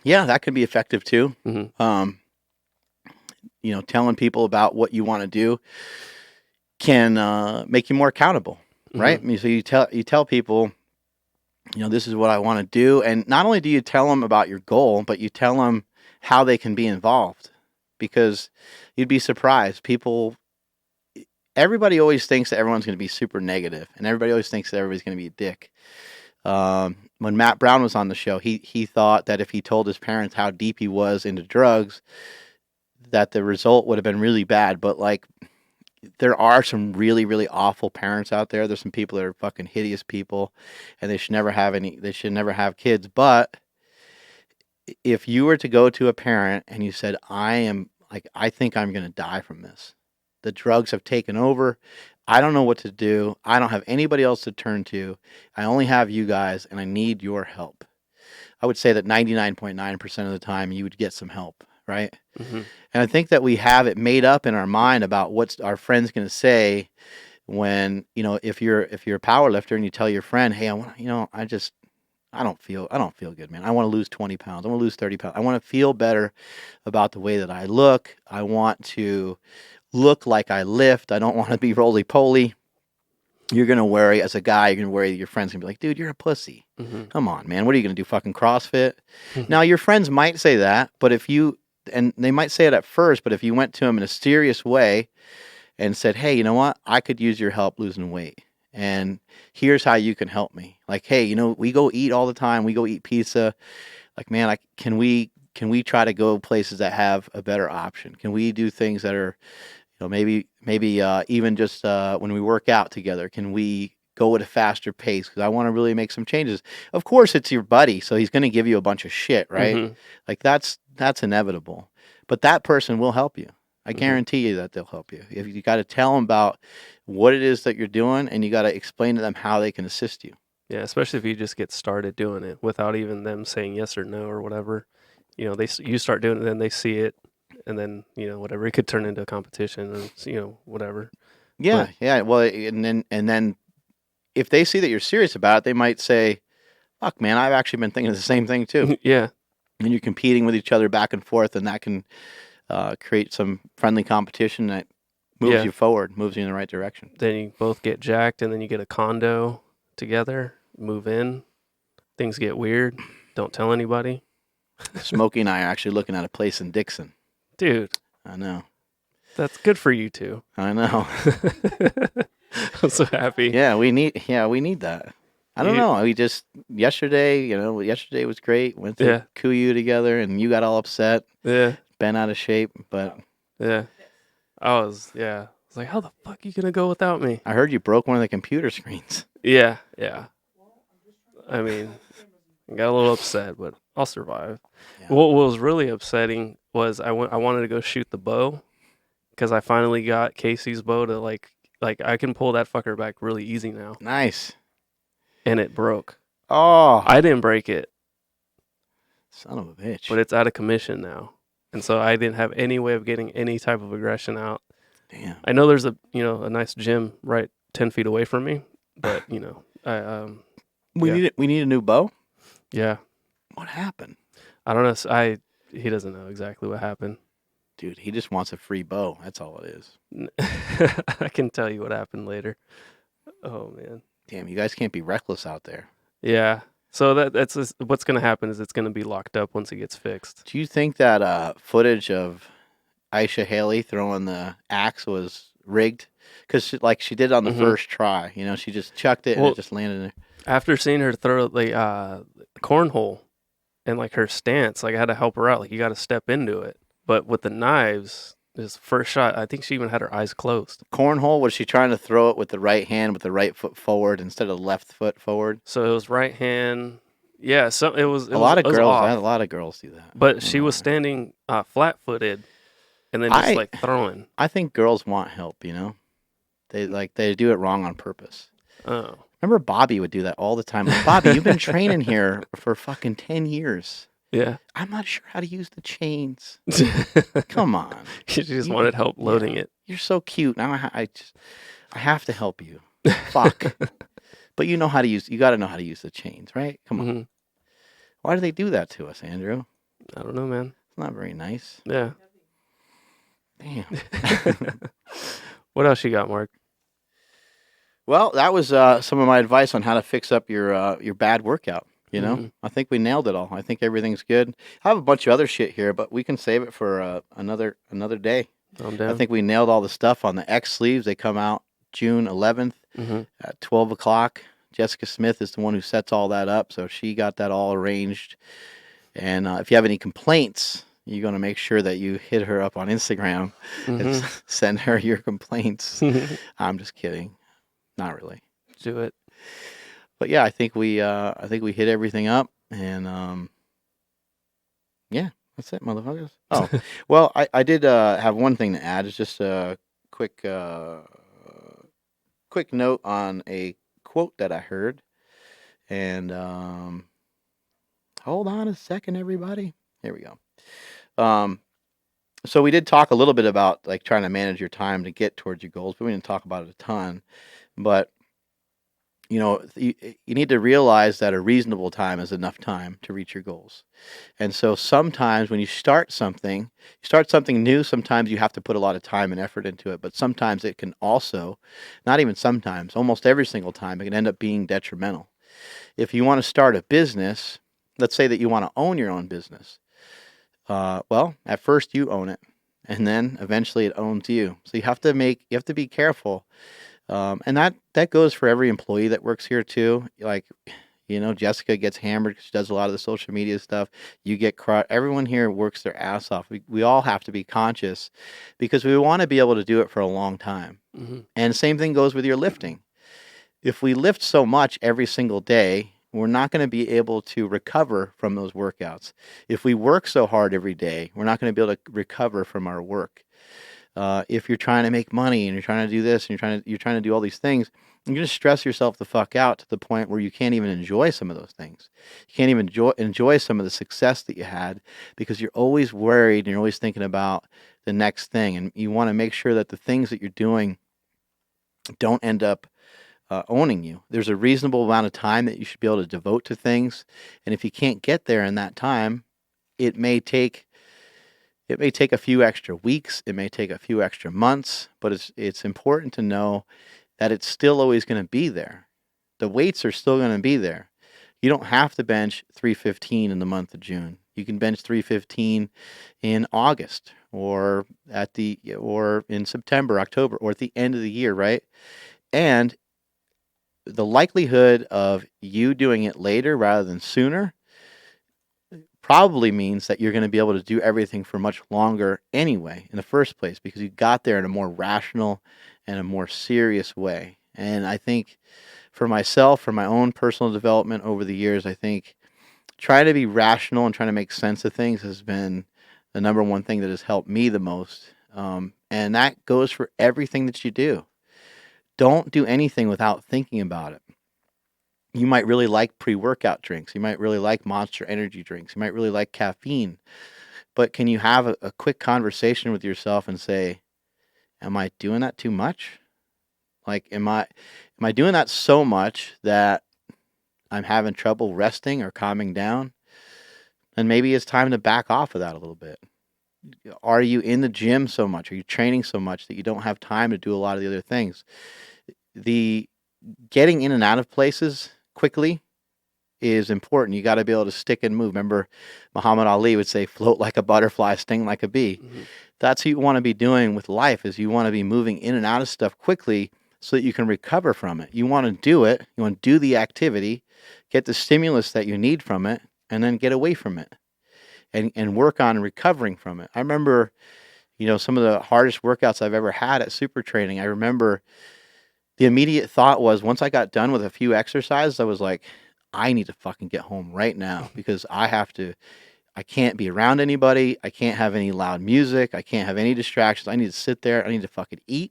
Yeah, that could be effective too. Telling people about what you want to do can make you more accountable, right? I mean, so you tell people, this is what I want to do, and not only do you tell them about your goal, but you tell them how they can be involved, because you'd be surprised. Everybody always thinks that everyone's going to be super negative, and everybody always thinks that everybody's going to be a dick. When Matt Brown was on the show, he thought that if he told his parents how deep he was into drugs, that the result would have been really bad. But like, there are some really, really awful parents out there. There's some people that are fucking hideous people, and they should never have any. They should never have kids. But if you were to go to a parent and you said, I think I'm going to die from this. The drugs have taken over. I don't know what to do. I don't have anybody else to turn to. I only have you guys, and I need your help. I would say that 99.9% of the time you would get some help, right? Mm-hmm. And I think that we have it made up in our mind about what our friend's going to say when, if you're a power lifter and you tell your friend, hey, I don't feel good, man. I want to lose 20 pounds. I want to lose 30 pounds. I want to feel better about the way that I look. I want to look like I lift. I don't want to be roly-poly. You're going to worry, as a guy, you're going to worry that your friend's going to be like, dude, you're a pussy. Mm-hmm. Come on, man. What are you going to do, fucking CrossFit? Now, your friends might say that, but and they might say it at first, but if you went to them in a serious way and said, hey, you know what? I could use your help losing weight. And here's how you can help me. Like, hey, we go eat all the time. We go eat pizza. Like, man, can we try to go places that have a better option? Can we do things that are, maybe even just when we work out together, can we go at a faster pace? Because I want to really make some changes. Of course, it's your buddy, so he's going to give you a bunch of shit, right? Mm-hmm. Like, that's inevitable. But that person will help you. I guarantee you that they'll help you. If you got to tell them about what it is that you're doing, and you got to explain to them how they can assist you. Yeah, especially if you just get started doing it without even them saying yes or no or whatever. You start doing it, then they see it, and then whatever, it could turn into a competition, and whatever. Yeah, yeah. Well, and then if they see that you're serious about it, they might say, "Fuck, man, I've actually been thinking the same thing too." Yeah, and you're competing with each other back and forth, and that can create some friendly competition that moves you forward, moves you in the right direction. Then you both get jacked, and then you get a condo together, move in. Things get weird. Don't tell anybody. Smokey and I are actually looking at a place in Dixon. Dude. I know. That's good for you two. I know. I'm so happy. Yeah, we need that. I don't know. We just yesterday was great. Went to Kuyu together, and you got all upset. Yeah. Been out of shape, but yeah. I was like, how the fuck are you gonna go without me? I heard you broke one of the computer screens. Yeah. I mean, I got a little upset, but I'll survive. Yeah. What was really upsetting was I wanted to go shoot the bow, because I finally got Casey's bow to like I can pull that fucker back really easy now. Nice. And it broke. Oh. I didn't break it. Son of a bitch. But it's out of commission now. And so I didn't have any way of getting any type of aggression out. Damn. I know there's a nice gym right 10 feet away from me, but we need a new bow? Yeah. What happened? I don't know. He doesn't know exactly what happened. Dude, he just wants a free bow. That's all it is. I can tell you what happened later. Oh man. Damn, you guys can't be reckless out there. Yeah. So that's what's going to happen is it's going to be locked up once it gets fixed. Do you think that footage of Aisha Haley throwing the axe was rigged? Because she did on the first try. She just chucked it and it just landed in there. After seeing her throw the cornhole and like her stance, like I had to help her out. Like you got to step into it. But with the knives, this first shot, I think she even had her eyes closed. Cornhole, was she trying to throw it with the right hand, with the right foot forward instead of the left foot forward? So it was right hand. Yeah, so it was. A lot of girls do that. But she was standing flat-footed, and then just like throwing. I think girls want help. They do it wrong on purpose. Oh. Remember Bobby would do that all the time. Like, Bobby, you've been training here for fucking 10 years. Yeah. I'm not sure how to use the chains. Come on. She just wanted help loading it. You're so cute. Now I have to help you. Fuck. But you got to know how to use the chains, right? Come on. Why do they do that to us, Andrew? I don't know, man. It's not very nice. Yeah. Damn. What else you got, Mark? Well, that was some of my advice on how to fix up your bad workout. I think we nailed it all. I think everything's good. I have a bunch of other shit here, but we can save it for another day. I'm down. I think we nailed all the stuff on the X sleeves. They come out June 11th at 12 o'clock. Jessica Smith is the one who sets all that up, so she got that all arranged. And if you have any complaints, you're going to make sure that you hit her up on Instagram and Mm-hmm. send her your complaints. I'm just kidding. Not really. Do it. But yeah, I think we hit everything up, and yeah, that's it, motherfuckers. Oh, well, I did have one thing to add. It's just a quick quick note on a quote that I heard, and hold on a second, everybody. Here we go. So we did talk a little bit about like trying to manage your time to get towards your goals, but we didn't talk about it a ton. But you need to realize that a reasonable time is enough time to reach your goals. And so sometimes when you start something new, sometimes you have to put a lot of time and effort into it. But sometimes it can also, not even sometimes, almost every single time, it can end up being detrimental. If you want to start a business, let's say that you want to own your own business. Well, at first you own it, and then eventually it owns you. So you have to be careful. And that goes for every employee that works here too. Like, Jessica gets hammered 'cause she does a lot of the social media stuff. You get crushed. Everyone here works their ass off. We all have to be conscious because we want to be able to do it for a long time. Mm-hmm. And same thing goes with your lifting. If we lift so much every single day, we're not going to be able to recover from those workouts. If we work so hard every day, we're not going to be able to recover from our work. If you're trying to make money and you're trying to do this and you're trying to do all these things, you're going to stress yourself the fuck out to the point where you can't even enjoy some of those things. You can't even enjoy some of the success that you had because you're always worried and you're always thinking about the next thing. And you want to make sure that the things that you're doing don't end up owning you. There's a reasonable amount of time that you should be able to devote to things. And if you can't get there in that time, it may take a few extra weeks, it may take a few extra months, but it's important to know that it's still always going to be there. The weights are still going to be there. You don't have to bench 315 in the month of June. You can bench 315 in August or in September, October, or at the end of the year, right? And the likelihood of you doing it later rather than sooner probably means that you're going to be able to do everything for much longer anyway in the first place because you got there in a more rational and a more serious way. And I think for myself, for my own personal development over the years, I think trying to be rational and trying to make sense of things has been the number one thing that has helped me the most. And that goes for everything that you do. Don't do anything without thinking about it. You might really like pre-workout drinks. You might really like Monster energy drinks. You might really like caffeine. But can you have a quick conversation with yourself and say, am I doing that too much? Like, am I doing that so much that I'm having trouble resting or calming down? And maybe it's time to back off of that a little bit. Are you in the gym so much? Are you training so much that you don't have time to do a lot of the other things? The getting in and out of places quickly is important. You got to be able to stick and move. Remember, Muhammad Ali would say, float like a butterfly, sting like a bee. Mm-hmm. That's what you want to be doing with life is you want to be moving in and out of stuff quickly so that you can recover from it. You want to do it. You want to do the activity, get the stimulus that you need from it, and then get away from it and work on recovering from it. I remember, some of the hardest workouts I've ever had at super training. I remember the immediate thought was once I got done with a few exercises, I was like, I need to fucking get home right now because I can't be around anybody. I can't have any loud music. I can't have any distractions. I need to sit there. I need to fucking eat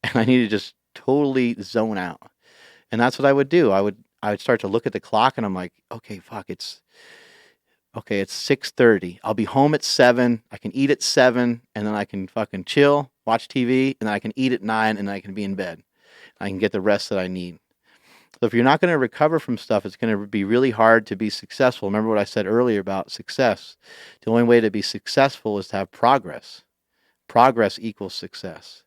and I need to just totally zone out. And that's what I would do. I would start to look at the clock and I'm like, okay, fuck, it's 6:30. I'll be home at 7. I can eat at 7 and then I can fucking chill, watch TV, and then I can eat at 9 and then I can be in bed. I can get the rest that I need. So if you're not going to recover from stuff, it's going to be really hard to be successful. Remember what I said earlier about success. The only way to be successful is to have progress. Progress equals success.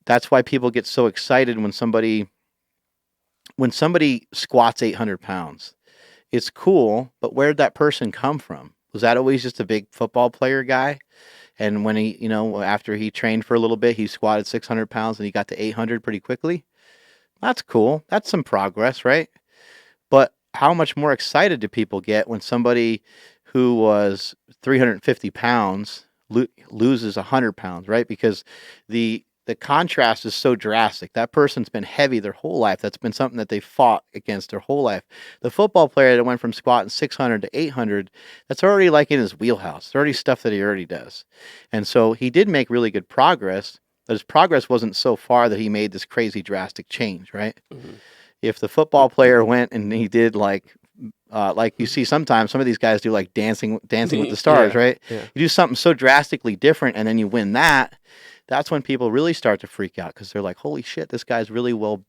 That's why people get so excited when somebody squats 800 pounds. It's cool, but where did that person come from? Was that always just a big football player guy? And when he, after he trained for a little bit, he squatted 600 pounds and he got to 800 pretty quickly? That's cool. That's some progress, right? But how much more excited do people get when somebody who was 350 pounds loses 100 pounds, right? Because the contrast is so drastic. That person's been heavy their whole life. That's been something that they fought against their whole life. The football player that went from squatting 600 to 800, that's already like in his wheelhouse. It's already stuff that he already does. And so he did make really good progress, but his progress wasn't so far that he made this crazy drastic change, right? Mhm. If the football player went and he did like you see sometimes some of these guys do like dancing with the stars, Yeah, right? yeah. You do something so drastically different and then you win that. That's when people really start to freak out because they're like, holy shit, this guy's really well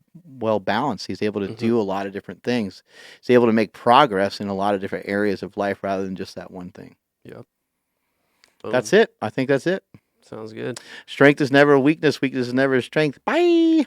balanced. He's able to Mhm. do a lot of different things. He's able to make progress in a lot of different areas of life rather than just that one thing. Yep. That's Boom. it. I think that's it. Sounds good. Strength is never a weakness. Weakness is never a strength. Bye.